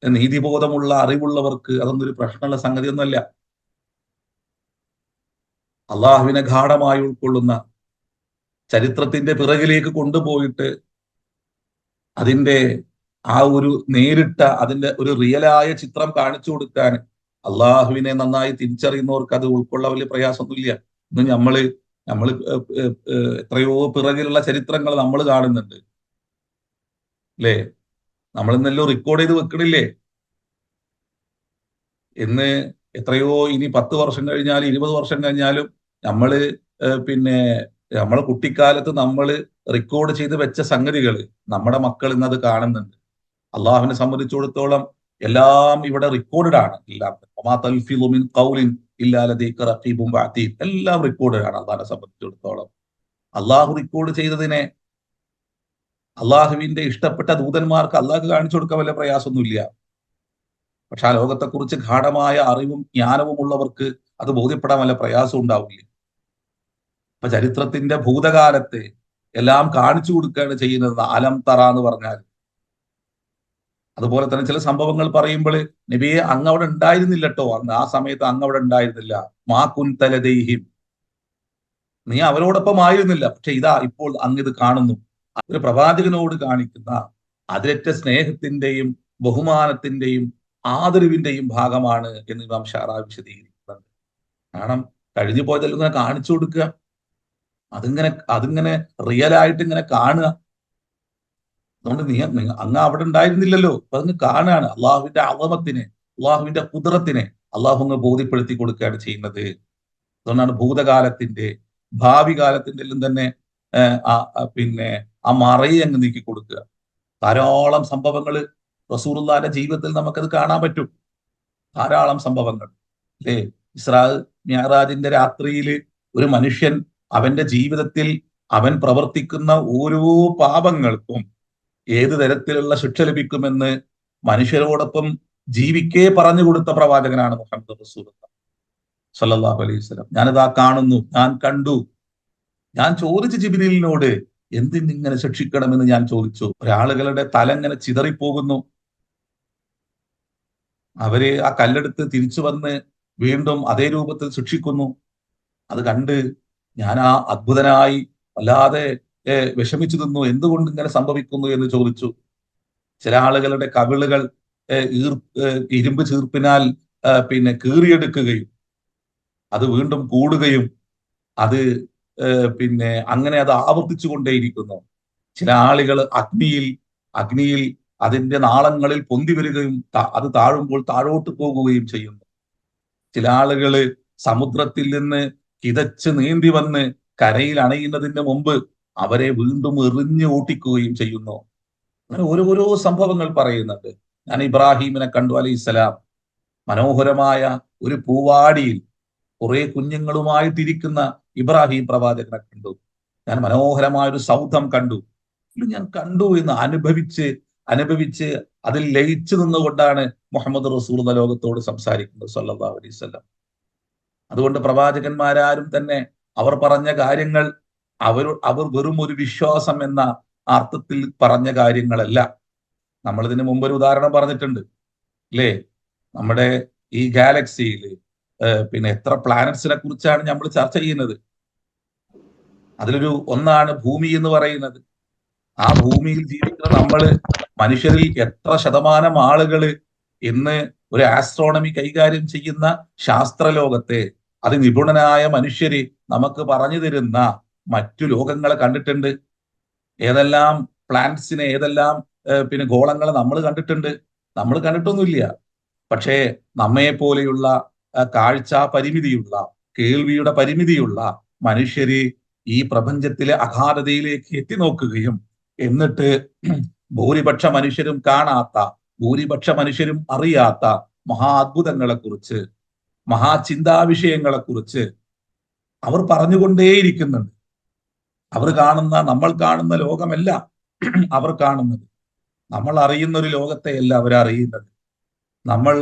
നീതിബോധമുള്ള, അറിവുള്ളവർക്ക് അതൊന്നും ഒരു പ്രശ്നമുള്ള സംഗതിയൊന്നുമല്ല. അള്ളാഹുവിനെ ഗാഠമായി ഉൾക്കൊള്ളുന്ന, ചരിത്രത്തിന്റെ പിറകിലേക്ക് കൊണ്ടുപോയിട്ട് അതിന്റെ ആ ഒരു നേരിട്ട, അതിന്റെ ഒരു റിയലായ ചിത്രം കാണിച്ചു കൊടുക്കാൻ അള്ളാഹുവിനെ നന്നായി തിരിച്ചറിയുന്നവർക്ക് അത് ഉൾക്കൊള്ളാൻ വലിയ പ്രയാസമൊന്നുമില്ല. ഇന്ന് നമ്മള് എത്രയോ പിറകിലുള്ള ചരിത്രങ്ങൾ നമ്മൾ കാണുന്നുണ്ട് അല്ലേ? നമ്മൾ ഇന്നെല്ലാം റെക്കോർഡ് ചെയ്ത് വെക്കണില്ലേ? എന്ന് എത്രയോ, ഇനി 10 വർഷം കഴിഞ്ഞാലും 20 വർഷം കഴിഞ്ഞാലും നമ്മള് പിന്നെ നമ്മളെ കുട്ടിക്കാലത്ത് നമ്മൾ റെക്കോർഡ് ചെയ്ത് വെച്ച സംഗതികൾ നമ്മുടെ മക്കൾ ഇന്നത് കാണുന്നുണ്ട്. അള്ളാഹുവിനെ സംബന്ധിച്ചിടത്തോളം എല്ലാം ഇവിടെ റെക്കോർഡഡ് ആണ്. എല്ലാം റെക്കോർഡഡ് ആണ് അള്ളാഹിനെ സംബന്ധിച്ചിടത്തോളം. അള്ളാഹു റെക്കോർഡ് ചെയ്തതിനെ അള്ളാഹുവിന്റെ ഇഷ്ടപ്പെട്ട ദൂതന്മാർക്ക് അള്ളാഹു കാണിച്ചു കൊടുക്കാൻ വല്ല പ്രയാസമൊന്നുമില്ല. പക്ഷെ ആ ലോകത്തെക്കുറിച്ച് ഗാഠമായ അറിവും ജ്ഞാനവും ഉള്ളവർക്ക് അത് ബോധ്യപ്പെടാൻ വല്ല പ്രയാസം ഉണ്ടാവില്ല. അപ്പൊ ചരിത്രത്തിന്റെ ഭൂതകാലത്തെ എല്ലാം കാണിച്ചു കൊടുക്കുകയാണ് ചെയ്യുന്നത്. അലം തറ എന്ന് പറഞ്ഞാൽ അതുപോലെ തന്നെ ചില സംഭവങ്ങൾ പറയുമ്പോൾ നബിയെ അങ്ങ് അവിടെ ഉണ്ടായിരുന്നില്ലട്ടോ, അന്ന് ആ സമയത്ത് അങ്ങ് അവിടെ ഉണ്ടായിരുന്നില്ല. മാ കുൻതലദൈഹിം, നീ അവരോടൊപ്പം ആയിരുന്നില്ല, പക്ഷെ ഇതാ ഇപ്പോൾ അങ്ങ് ഇത് കാണുന്നു. ഒരു പ്രവാചകനോട് കാണിക്കുന്ന അതിരറ്റ സ്നേഹത്തിന്റെയും ബഹുമാനത്തിന്റെയും ആദരവിന്റെയും ഭാഗമാണ് എന്ന് ഇമാം ഷാറാബി വിശദീകരിക്കുന്നുണ്ട്. കാരണം കഴിഞ്ഞു പോയതെല്ലാം ഇങ്ങനെ കാണിച്ചു കൊടുക്കുക, അതിങ്ങനെ റിയൽ ആയിട്ട് ഇങ്ങനെ കാണുക. അതുകൊണ്ട് അങ്ങ് അവിടെ ഉണ്ടായിരുന്നില്ലല്ലോ, അപ്പൊ അങ്ങ് കാണുകയാണ് അള്ളാഹുവിന്റെ അളമത്തിനെ, അള്ളാഹുവിന്റെ കുതിരത്തിനെ അള്ളാഹു അങ്ങ് ബോധ്യപ്പെടുത്തി കൊടുക്കുകയാണ് ചെയ്യുന്നത്. അതുകൊണ്ടാണ് ഭൂതകാലത്തിന്റെ ഭാവി കാലത്തിന്റെ എല്ലാം തന്നെ പിന്നെ ആ മറയെ അങ്ങ് നീക്കി കൊടുക്കുക. ധാരാളം സംഭവങ്ങൾ റസൂലുള്ളാഹിന്റെ ജീവിതത്തിൽ നമുക്കത് കാണാൻ പറ്റും. ധാരാളം സംഭവങ്ങൾ അല്ലേ? ഇസ്രാ മിഅ്റാജിന്റെ രാത്രിയിൽ ഒരു മനുഷ്യൻ അവന്റെ ജീവിതത്തിൽ അവൻ പ്രവർത്തിക്കുന്ന ഓരോ പാപങ്ങൾക്കും ഏത് തരത്തിലുള്ള ശിക്ഷ ലഭിക്കുമെന്ന് മനുഷ്യരോടൊപ്പം ജീവിക്കേ പറഞ്ഞു കൊടുത്ത പ്രവാചകനാണ് മുഹമ്മദ് റസൂലുള്ളാഹി സ്വല്ലല്ലാഹു അലൈഹി വസല്ലം. ഞാനിതാ കാണുന്നു, ഞാൻ കണ്ടു. ഞാൻ ചോദിച്ചു ജിബ്രീലിനോട്, എന്തിനിങ്ങനെ ശിക്ഷിക്കണമെന്ന് ഞാൻ ചോദിച്ചു. ഒരാളുകളുടെ തല ഇങ്ങനെ ചിതറിപ്പോകുന്നു, അവര് ആ കല്ലെടുത്ത് തിരിച്ചു വന്ന് വീണ്ടും അതേ രൂപത്തിൽ ശിക്ഷിക്കുന്നു. അത് കണ്ട് ഞാൻ ആ അത്ഭുതനായി വല്ലാതെ വിഷമിച്ചു നിന്നു. എന്തുകൊണ്ട് ഇങ്ങനെ സംഭവിക്കുന്നു എന്ന് ചോദിച്ചു. ചില ആളുകളുടെ കവിളുകൾ ഇരുമ്പ് ചീർപ്പിനാൽ പിന്നെ കീറിയെടുക്കുകയും അത് വീണ്ടും കൂടുകയും അത് പിന്നെ അങ്ങനെ അത് ആവർത്തിച്ചു കൊണ്ടേയിരിക്കുന്നു. ചില ആളുകൾ അഗ്നിയിൽ അതിന്റെ നാളങ്ങളിൽ പൊന്തി വരികയും അത് താഴുമ്പോൾ താഴോട്ട് പോകുകയും ചെയ്യുന്നു. ചില ആളുകള് സമുദ്രത്തിൽ നിന്ന് കിതച്ച് നീന്തി വന്ന് കരയിൽ അണയുന്നതിന് മുമ്പ് അവരെ വീണ്ടും എറിഞ്ഞു ഓട്ടിക്കുകയും ചെയ്യുന്നു. അങ്ങനെ ഓരോരോ സംഭവങ്ങൾ പറയുന്നുണ്ട്. ഞാൻ ഇബ്രാഹീമിനെ കണ്ടു അലൈഹിസ്സലാം, മനോഹരമായ ഒരു പൂവാടിയിൽ കുറെ കുഞ്ഞുങ്ങളുമായിട്ടിരിക്കുന്ന ഇബ്രാഹിം പ്രവാചകനെ കണ്ടു. ഞാൻ മനോഹരമായ ഒരു സൗധം കണ്ടു. ഞാൻ കണ്ടു എന്ന് അനുഭവിച്ച് അതിൽ ലയിച്ചു നിന്നുകൊണ്ടാണ് മുഹമ്മദ് റസൂലുള്ളാഹി ലോകത്തോട് സംസാരിക്കുന്നത് സ്വല്ലല്ലാഹു അലൈഹി വസല്ലം. അതുകൊണ്ട് പ്രവാചകന്മാരാരും തന്നെ അവർ പറഞ്ഞ കാര്യങ്ങൾ അവർ വെറും ഒരു വിശ്വാസം എന്ന അർത്ഥത്തിൽ പറഞ്ഞ കാര്യങ്ങളല്ല. നമ്മൾ ഇതിനു മുമ്പ് ഒരു ഉദാഹരണം പറഞ്ഞിട്ടുണ്ട് അല്ലേ? നമ്മുടെ ഈ ഗാലക്സിയിൽ പിന്നെ എത്ര പ്ലാനറ്റ്സിനെ കുറിച്ചാണ് നമ്മൾ ചർച്ച ചെയ്യുന്നത്. അതിലൊരു ഒന്നാണ് ഭൂമി എന്ന് പറയുന്നത്. ആ ഭൂമിയിൽ ജീവിക്കുന്ന മനുഷ്യരിൽ എത്ര ശതമാനം ആളുകള് ഇന്ന് ഒരു ആസ്ട്രോണമി കൈകാര്യം ചെയ്യുന്ന ശാസ്ത്രലോകത്തെ നിപുണനായ മനുഷ്യര് നമുക്ക് പറഞ്ഞു തരുന്ന മറ്റു ലോകങ്ങളെ കണ്ടിട്ടുണ്ട്. ഏതെല്ലാം പ്ലാനറ്റ്സിനെ, ഏതെല്ലാം പിന്നെ ഗോളങ്ങളെ നമ്മൾ കണ്ടിട്ടുണ്ട്? നമ്മൾ കണ്ടിട്ടൊന്നുമില്ല. പക്ഷേ നമ്മെ പോലെയുള്ള കാഴ്ച പരിമിതിയുള്ള, കേൾവിയുടെ പരിമിതിയുള്ള മനുഷ്യര് ഈ പ്രപഞ്ചത്തിലെ അഗാധതയിലേക്ക് എത്തി നോക്കുകയും എന്നിട്ട് ഭൂരിപക്ഷ മനുഷ്യരും കാണാത്ത, ഭൂരിപക്ഷ മനുഷ്യരും അറിയാത്ത മഹാ അത്ഭുതങ്ങളെക്കുറിച്ച്, മഹാചിന്താവിഷയങ്ങളെക്കുറിച്ച് അവർ പറഞ്ഞുകൊണ്ടേയിരിക്കുന്നുണ്ട്. നമ്മൾ കാണുന്ന ലോകമല്ല അവർ കാണുന്നത്. നമ്മൾ അറിയുന്ന ഒരു ലോകത്തെയല്ല അവരറിയുന്നത്. നമ്മൾ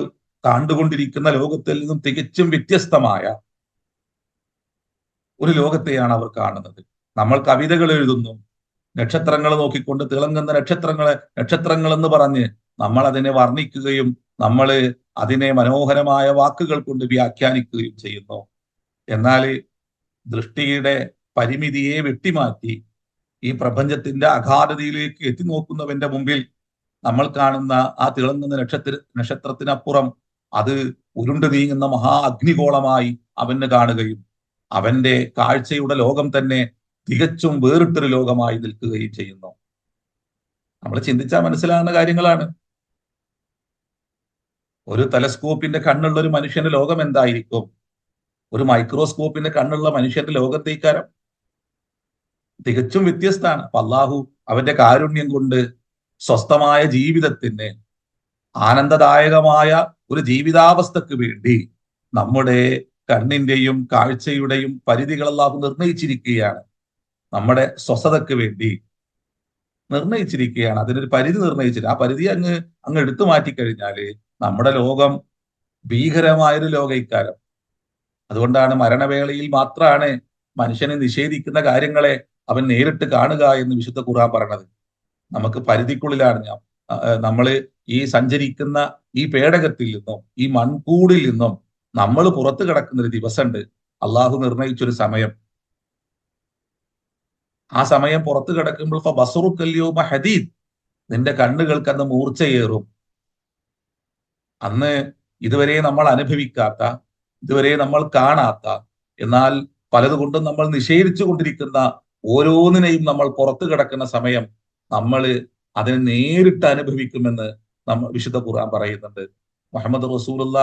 കണ്ടുകൊണ്ടിരിക്കുന്ന ലോകത്തിൽ നിന്നും തികച്ചും വ്യത്യസ്തമായ ഒരു ലോകത്തെയാണ് അവർ കാണുന്നത്. നമ്മൾ കവിതകൾ എഴുതുന്നു, നക്ഷത്രങ്ങൾ നോക്കിക്കൊണ്ട് തിളങ്ങുന്ന നക്ഷത്രങ്ങൾ എന്ന് പറഞ്ഞ് നമ്മൾ അതിനെ വർണ്ണിക്കുകയും നമ്മൾ അതിനെ മനോഹരമായ വാക്കുകൾ കൊണ്ട് വ്യാഖ്യാനിക്കുകയും ചെയ്യുന്നു. എന്നാൽ ദൃഷ്ടിയുടെ പരിമിതിയെ വെട്ടിമാറ്റി ഈ പ്രപഞ്ചത്തിന്റെ അഗാധതയിലേക്ക് എത്തി നോക്കുന്നവന്റെ മുമ്പിൽ നമ്മൾ കാണുന്ന ആ തിളങ്ങുന്ന നക്ഷത്രത്തിനപ്പുറം അത് ഉരുണ്ടു നീങ്ങുന്ന മഹാ അഗ്നിഗോളമായി അവന് കാണുകയും അവന്റെ കാഴ്ചയുടെ ലോകം തന്നെ തികച്ചും വേറിട്ടൊരു ലോകമായി നിൽക്കുകയും ചെയ്യുന്നു. നമ്മൾ ചിന്തിച്ചാൽ മനസ്സിലാകുന്ന കാര്യങ്ങളാണ്. ഒരു ടെലസ്കോപ്പിന്റെ കണ്ണുള്ള ഒരു മനുഷ്യന്റെ ലോകം എന്തായിരിക്കും? ഒരു മൈക്രോസ്കോപ്പിന്റെ കണ്ണുള്ള മനുഷ്യന്റെ ലോകത്തേക്കാരം തികച്ചും വ്യത്യസ്തമാണ്. അപ്പൊ അള്ളാഹു അവന്റെ കാരുണ്യം കൊണ്ട് സ്വസ്ഥമായ ജീവിതത്തിന്, ആനന്ദദായകമായ ഒരു ജീവിതാവസ്ഥക്ക് വേണ്ടി നമ്മുടെ കണ്ണിന്റെയും കാഴ്ചയുടെയും പരിധികൾ അള്ളാഹു നിർണയിച്ചിരിക്കുകയാണ്. നമ്മുടെ സ്വസ്ഥതയ്ക്ക് വേണ്ടി നിർണയിച്ചിരിക്കുകയാണ്. അതിനൊരു പരിധി നിർണയിച്ചിട്ട് ആ പരിധി അങ്ങ് എടുത്തു മാറ്റിക്കഴിഞ്ഞാല് നമ്മുടെ ലോകം ഭീകരമായൊരു ലോകൈക്കാരം. അതുകൊണ്ടാണ് മരണവേളയിൽ മാത്രമാണ് മനുഷ്യനെ നിഷേധിക്കുന്ന കാര്യങ്ങളെ അവൻ നേരിട്ട് കാണുക എന്ന് വിശുദ്ധ ഖുർആൻ പറഞ്ഞത്. നമുക്ക് പരിധിക്കുള്ളിലാണ് നമ്മൾ ഈ സഞ്ചരിക്കുന്ന ഈ പേടകത്തിൽ നിന്നും ഈ മൺകൂടിൽ നിന്നും നമ്മൾ പുറത്തു കിടക്കുന്ന ഒരു ദിവസമുണ്ട്. അള്ളാഹു നിർണയിച്ചൊരു സമയം. ആ സമയം പുറത്തു കിടക്കുമ്പോൾ ബസറുക്കല്യോമ ഹദീദ്, നിന്റെ കണ്ണുകൾക്ക് അന്ന് മൂർച്ചയേറും. അന്ന് ഇതുവരെ നമ്മൾ അനുഭവിക്കാത്ത, ഇതുവരെ നമ്മൾ കാണാത്ത, എന്നാൽ പലതുകൊണ്ടും നമ്മൾ നിഷേധിച്ചു കൊണ്ടിരിക്കുന്ന ഓരോന്നിനെയും നമ്മൾ പുറത്തു കിടക്കുന്ന സമയം നമ്മൾ അതിനെ നേരിട്ട് അനുഭവിക്കുമെന്ന് നമ്മൾ വിശുദ്ധ ഖുർആൻ പറയുന്നുണ്ട്. മുഹമ്മദ് റസൂലുള്ള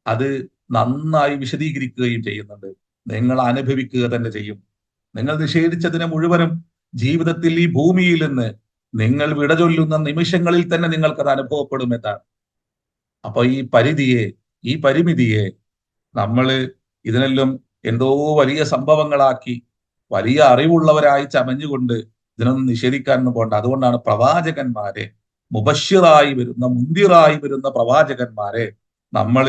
അത് നന്നായി വിശദീകരിക്കുകയും ചെയ്യുന്നുണ്ട്. നിങ്ങൾ അനുഭവിക്കുക തന്നെ ചെയ്യും. നിങ്ങൾ നിഷേധിച്ചതിനെ മുഴുവനും ജീവിതത്തിൽ ഈ ഭൂമിയിൽ നിന്ന് നിങ്ങൾ വിട ചൊല്ലുന്ന നിമിഷങ്ങളിൽ തന്നെ നിങ്ങൾക്കത് അനുഭവപ്പെടുമെന്നാണ്. അപ്പൊ ഈ പരിമിതിയെ നമ്മൾ ഇതിനെല്ലാം എന്തോ വലിയ സംഭവങ്ങളാക്കി വലിയ അറിവുള്ളവരായി ചമഞ്ഞുകൊണ്ട് ഇതിനൊന്നും നിഷേധിക്കാനൊന്നും പോകണ്ട. അതുകൊണ്ടാണ് പ്രവാചകന്മാരെ, മുബശ്ശിറായി വരുന്ന, മുന്തിറായി വരുന്ന പ്രവാചകന്മാരെ നമ്മൾ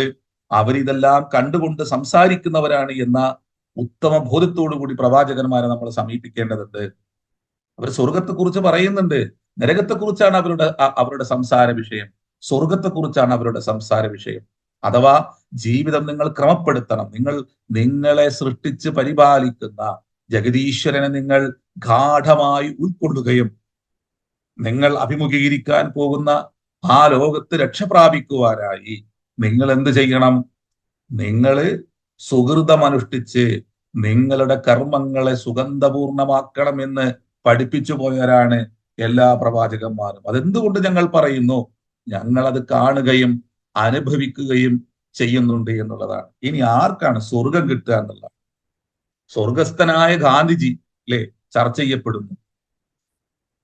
അവരിതെല്ലാം കണ്ടുകൊണ്ട് സംസാരിക്കുന്നവരാണ് എന്ന ഉത്തമ ബോധത്തോടു കൂടി പ്രവാചകന്മാരെ നമ്മൾ സമീപിക്കേണ്ടതുണ്ട്. അവർ സ്വർഗത്തെക്കുറിച്ച് പറയുന്നുണ്ട്, നരകത്തെക്കുറിച്ചാണ് അവരുടെ സംസാര വിഷയം, സ്വർഗത്തെക്കുറിച്ചാണ് അവരുടെ സംസാര വിഷയം. അഥവാ ജീവിതം നിങ്ങൾ ക്രമപ്പെടുത്തണം. നിങ്ങളെ സൃഷ്ടിച്ച് പരിപാലിക്കുന്ന ജഗദീശ്വരനെ നിങ്ങൾ ഗാഠമായി ഉൾക്കൊള്ളുകയും നിങ്ങൾ അഭിമുഖീകരിക്കാൻ പോകുന്ന ആ ലോകത്ത് രക്ഷപ്രാപിക്കുവാനായി നിങ്ങൾ എന്ത് ചെയ്യണം? നിങ്ങൾ സുഹൃതമനുഷ്ഠിച്ച് നിങ്ങളുടെ കർമ്മങ്ങളെ സുഗന്ധപൂർണമാക്കണമെന്ന് പഠിപ്പിച്ചു പോയവരാണ് എല്ലാ പ്രവാചകന്മാരും. അതെന്തുകൊണ്ട് ഞങ്ങൾ പറയുന്നു? ഞങ്ങൾ അത് കാണുകയും അനുഭവിക്കുകയും ചെയ്യുന്നുണ്ട് എന്നുള്ളതാണ്. ഇനി ആർക്കാണ് സ്വർഗം കിട്ടുക എന്നുള്ളത്? സ്വർഗസ്ഥനായ ഗാന്ധിജി അല്ലെ ചർച്ച ചെയ്യപ്പെടുന്നു.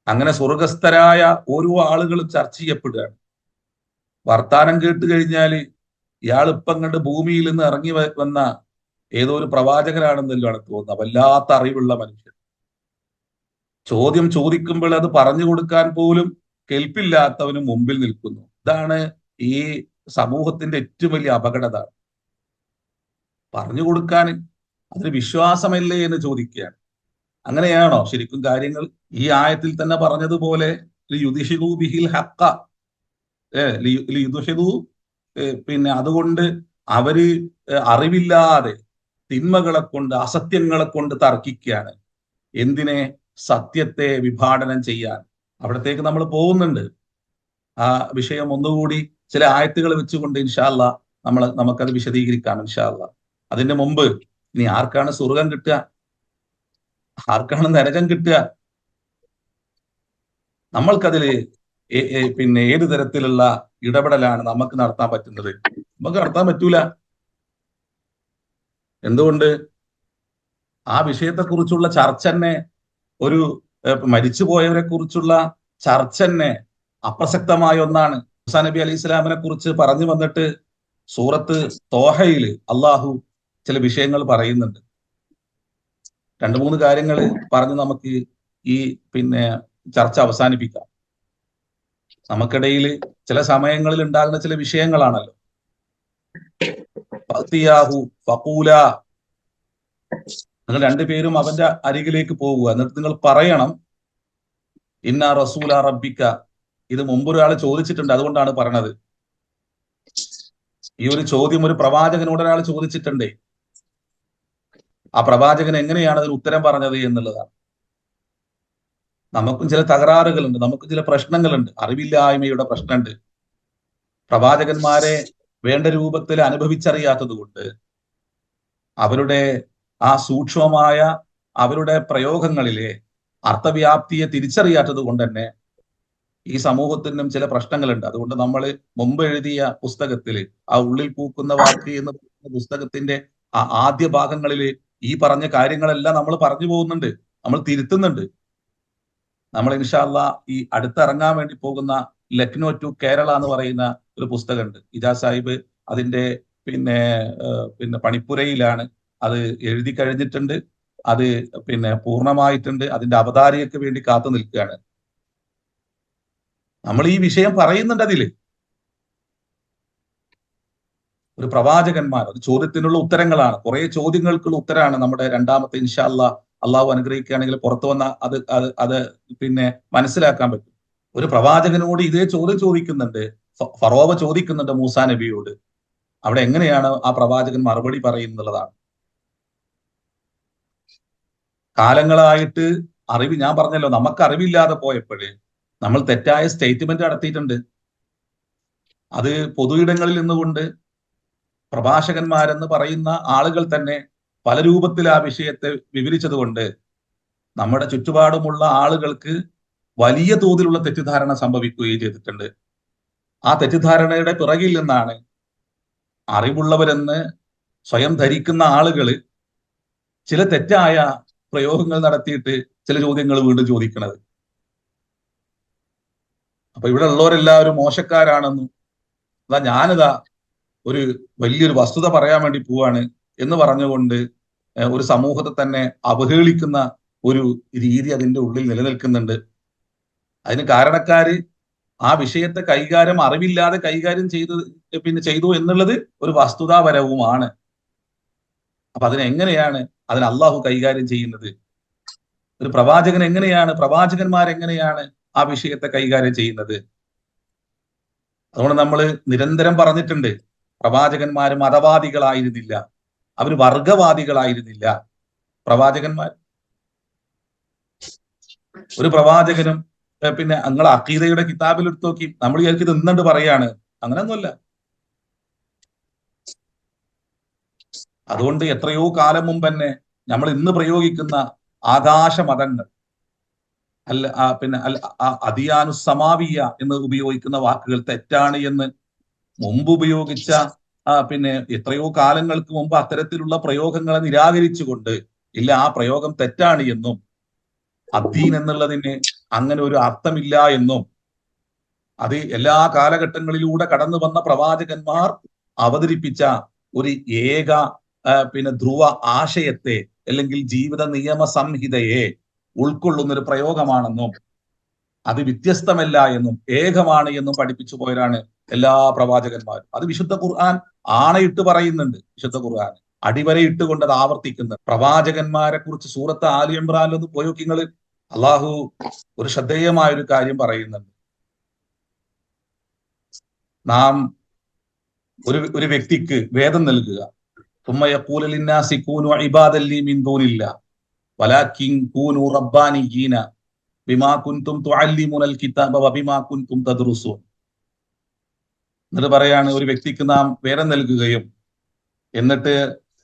അങ്ങനെ സ്വർഗസ്ഥരായ ഓരോ ആളുകളും ചർച്ച ചെയ്യപ്പെടുകയാണ്. വർത്താനം കേട്ട് കഴിഞ്ഞാൽ ഇയാൾ ഇപ്പം കണ്ട് ഭൂമിയിൽ നിന്ന് ഇറങ്ങി വന്ന ഏതോ ഒരു പ്രവാചകനാണെന്നല്ലാണ് തോന്നുന്നത്. വല്ലാത്ത അറിവുള്ള മനുഷ്യൻ. ചോദ്യം ചോദിക്കുമ്പോൾ അത് പറഞ്ഞു കൊടുക്കാൻ പോലും കെൽപ്പില്ലാത്തവന് മുമ്പിൽ നിൽക്കുന്നു. ഇതാണ് ഈ സമൂഹത്തിന്റെ ഏറ്റവും വലിയ അപകടത. പറഞ്ഞു കൊടുക്കാൻ അതിന് വിശ്വാസമല്ലേ എന്ന് ചോദിക്കുകയാണ്. അങ്ങനെയാണോ ശരിക്കും കാര്യങ്ങൾ? ഈ ആയത്തിൽ തന്നെ പറഞ്ഞതുപോലെ പിന്നെ അതുകൊണ്ട് അവര് അറിവില്ലാതെ തിന്മകളെ കൊണ്ട്, അസത്യങ്ങളെ കൊണ്ട് തർക്കിക്കുകയാണ്. എന്തിനെ? സത്യത്തെ വിഭാടനം ചെയ്യാൻ. അവിടത്തേക്ക് നമ്മൾ പോകുന്നുണ്ട്. ആ വിഷയം ഒന്നുകൂടി ചില ആയത്തുകൾ വെച്ചുകൊണ്ട് ഇൻഷാ അല്ലാഹ് നമുക്കത് വിശദീകരിക്കാം ഇൻഷാ അല്ലാഹ്. അതിന്റെ മുമ്പ് ഇനി ആർക്കാണ് സ്വർഗം കിട്ടുക, ആർക്കാണ് നരകം കിട്ടുക? നമ്മൾക്കതില് പിന്നെ ഏത് തരത്തിലുള്ള ഇടപെടലാണ് നമുക്ക് നടത്താൻ പറ്റുന്നത്? നമുക്ക് നടത്താൻ പറ്റൂല. എന്തുകൊണ്ട്? ആ വിഷയത്തെക്കുറിച്ചുള്ള ചർച്ച തന്നെ, ഒരു മരിച്ചുപോയവരെ കുറിച്ചുള്ള ചർച്ച തന്നെ അപ്രസക്തമായ ഒന്നാണ്. മൂസാ നബി അലൈഹി സ്വലാമിനെ കുറിച്ച് പറഞ്ഞു വന്നിട്ട് സൂറത്ത് തോഹയിൽ അള്ളാഹു ചില വിഷയങ്ങൾ പറയുന്നുണ്ട്. 2-3 കാര്യങ്ങൾ പറഞ്ഞ് നമുക്ക് ഈ പിന്നെ ചർച്ച അവസാനിപ്പിക്കാം. നമുക്കിടയിൽ ചില സമയങ്ങളിൽ ഉണ്ടാകുന്ന ചില വിഷയങ്ങളാണല്ലോ. നിങ്ങൾ രണ്ടുപേരും അവന്റെ അരികിലേക്ക് പോകുക. എന്നിട്ട് നിങ്ങൾ പറയണം, ഇന്ന റസൂല റബ്ബിക്ക. ഇത് മുമ്പൊരാൾ ചോദിച്ചിട്ടുണ്ട്, അതുകൊണ്ടാണ് പറയണത്. ഈ ഒരു ചോദ്യം ഒരു പ്രവാചകനോട് ഒരാൾ ചോദിച്ചിട്ടുണ്ടേ. ആ പ്രവാചകൻ എങ്ങനെയാണ് അതിന് ഉത്തരം പറഞ്ഞത് എന്നുള്ളതാണ്. നമുക്കും ചില തകരാറുകളുണ്ട്, നമുക്കും ചില പ്രശ്നങ്ങളുണ്ട്, അറിവില്ലായ്മയുടെ പ്രശ്നമുണ്ട്. പ്രവാചകന്മാരെ വേണ്ട രൂപത്തിൽ അനുഭവിച്ചറിയാത്തത് കൊണ്ട്, അവരുടെ ആ സൂക്ഷ്മമായ അവരുടെ പ്രയോഗങ്ങളിലെ അർത്ഥവ്യാപ്തിയെ തിരിച്ചറിയാത്തത് കൊണ്ട് തന്നെ ഈ സമൂഹത്തിനും ചില പ്രശ്നങ്ങളുണ്ട്. അതുകൊണ്ട് നമ്മൾ മുമ്പ് എഴുതിയ പുസ്തകത്തില്, ആ ഉള്ളിൽ പൂക്കുന്ന വാക്ക് എന്ന പുസ്തകത്തിന്റെ ആ ആദ്യ ഭാഗങ്ങളിൽ ഈ പറഞ്ഞ കാര്യങ്ങളെല്ലാം നമ്മൾ പറഞ്ഞു പോകുന്നുണ്ട്, നമ്മൾ തിരുത്തുന്നുണ്ട്. നമ്മൾ ഇൻഷാ അല്ലാഹ് ഈ അടുത്തിറങ്ങാൻ വേണ്ടി പോകുന്ന ലക്നോ ടു കേരള എന്ന് പറയുന്ന ഒരു പുസ്തകമുണ്ട്. ഇജാസ് സാഹിബ് അതിന്റെ പിന്നെ പണിപ്പുരയിലാണ്. അത് എഴുതി കഴിഞ്ഞിട്ടുണ്ട്, അത് പൂർണ്ണമായിട്ടുണ്ട്. അതിന്റെ അവതാരികൾക്ക് വേണ്ടി കാത്തു നിൽക്കുകയാണ്. നമ്മൾ ഈ വിഷയം പറയുന്നുണ്ട്. അതില് ഒരു പ്രവാചകന്മാർ, ഒരു ചോദ്യത്തിനുള്ള ഉത്തരങ്ങളാണ്, കുറെ ചോദ്യങ്ങൾക്കുള്ള ഉത്തരമാണ് നമ്മുടെ രണ്ടാമത്തെ ഇൻഷാ അല്ലാഹ് അള്ളാഹു അനുഗ്രഹിക്കുകയാണെങ്കിൽ പുറത്തു വന്ന അത് മനസ്സിലാക്കാൻ പറ്റും. ഒരു പ്രവാചകനോട് ഇതേ ചോദ്യം ചോദിക്കുന്നുണ്ട്. ഫറോവ ചോദിക്കുന്നുണ്ട് മൂസാ നബിയോട്. അവിടെ എങ്ങനെയാണ് ആ പ്രവാചകൻ മറുപടി പറയുന്നുള്ളതാണ്. കാലങ്ങളായിട്ട് ഞാൻ പറഞ്ഞല്ലോ, നമുക്ക് അറിവില്ലാതെ പോയപ്പോഴേ നമ്മൾ തെറ്റായ സ്റ്റേറ്റ്മെന്റ് നടത്തിയിട്ടുണ്ട്. അത് പൊതു ഇടങ്ങളിൽ നിന്നുകൊണ്ട് പ്രഭാഷകന്മാരെന്ന് പറയുന്ന ആളുകൾ തന്നെ പല രൂപത്തിൽ ആ വിഷയത്തെ വിവരിച്ചതുകൊണ്ട് നമ്മുടെ ചുറ്റുപാടുമുള്ള ആളുകൾക്ക് വലിയ തോതിലുള്ള തെറ്റിദ്ധാരണ സംഭവിക്കുകയും ചെയ്തിട്ടുണ്ട്. ആ തെറ്റിദ്ധാരണയുടെ പിറകിൽ നിന്നാണ് അറിവുള്ളവരെന്ന് സ്വയം ധരിക്കുന്ന ആളുകൾ ചില തെറ്റായ പ്രയോഗങ്ങൾ നടത്തിയിട്ട് ചില ചോദ്യങ്ങൾ വീണ്ടും ചോദിക്കുന്നത്. അപ്പൊ ഇവിടെ ഉള്ളവരെല്ലാവരും മോശക്കാരാണെന്നും ഞാനിതാ ഒരു വലിയൊരു വസ്തുത പറയാൻ വേണ്ടി പോവാണ് എന്ന് പറഞ്ഞുകൊണ്ട് ഒരു സമൂഹത്തെ തന്നെ അവഹേളിക്കുന്ന ഒരു രീതി അതിന്റെ ഉള്ളിൽ നിലനിൽക്കുന്നുണ്ട്. അതിന് കാരണക്കാര് ആ വിഷയത്തെ അറിവില്ലാതെ കൈകാര്യം ചെയ്തു എന്നുള്ളത് ഒരു വസ്തുതാപരവുമാണ്. അപ്പൊ അതിനെ അള്ളാഹു കൈകാര്യം ചെയ്യുന്നത്? ഒരു പ്രവാചകന്മാരെങ്ങനെയാണ് ആ വിഷയത്തെ കൈകാര്യം ചെയ്യുന്നത്? അതുകൊണ്ട് നമ്മൾ നിരന്തരം പറഞ്ഞിട്ടുണ്ട്, പ്രവാചകന്മാർ മതവാദികളായിരുന്നില്ല, അവർ വർഗവാദികളായിരുന്നില്ല. ഒരു പ്രവാചകനും പിന്നെ നിങ്ങൾ അഖീദയുടെ കിതാബിൽ എടുത്ത് നോക്കി, നമ്മൾ വിചാരിക്കും ഇത് ഇന്നുണ്ട് പറയാണ്, അങ്ങനെയൊന്നുമല്ല. അതുകൊണ്ട് എത്രയോ കാലം മുമ്പ് തന്നെ നമ്മൾ ഇന്ന് പ്രയോഗിക്കുന്ന ആകാശ മതങ്ങൾ അദിയാനുസമാവിയ എന്ന് ഉപയോഗിക്കുന്ന വാക്കുകൾ തെറ്റാണ് എന്ന് മുമ്പ് ഉപയോഗിച്ച എത്രയോ കാലങ്ങൾക്ക് മുമ്പ് അത്തരത്തിലുള്ള പ്രയോഗങ്ങളെ നിരാകരിച്ചുകൊണ്ട് ഇല്ല, ആ പ്രയോഗം തെറ്റാണ് എന്നും അദ്ദീൻ എന്നുള്ളതിന് അങ്ങനെ ഒരു അർത്ഥമില്ല എന്നും അത് എല്ലാ കാലഘട്ടങ്ങളിലൂടെ കടന്നു വന്ന പ്രവാചകന്മാർ അവതരിപ്പിച്ച ഒരു ഏക ധ്രുവ ആശയത്തെ അല്ലെങ്കിൽ ജീവിത നിയമ സംഹിതയെ ഉൾക്കൊള്ളുന്ന ഒരു പ്രയോഗമാണെന്നും അത് വ്യത്യസ്തമല്ല എന്നും ഏകമാണ് എന്നും പഠിപ്പിച്ചു പോയവരാണ് എല്ലാ പ്രവാചകന്മാരും. അത് വിശുദ്ധ ഖുർആൻ ആണയിട്ട് പറയുന്നുണ്ട്. വിശുദ്ധ ഖുർആൻ അടിവരയിട്ട് കൊണ്ട് അത് ആവർത്തിക്കുന്നുണ്ട്. പ്രവാചകന്മാരെ കുറിച്ച് സൂറത്ത് ആലി ഇംറാനിൽ ഒന്ന് പോയോ നിങ്ങൾ, അള്ളാഹു ഒരു ശ്രദ്ധേയമായ ഒരു കാര്യം പറയുന്നുണ്ട്. നാം ഒരു വ്യക്തിക്ക് വേദം നൽകുക, എന്നിട്ട് പറയാണ്, ഒരു വ്യക്തിക്ക് നാം വേദം നൽകുകയും എന്നിട്ട്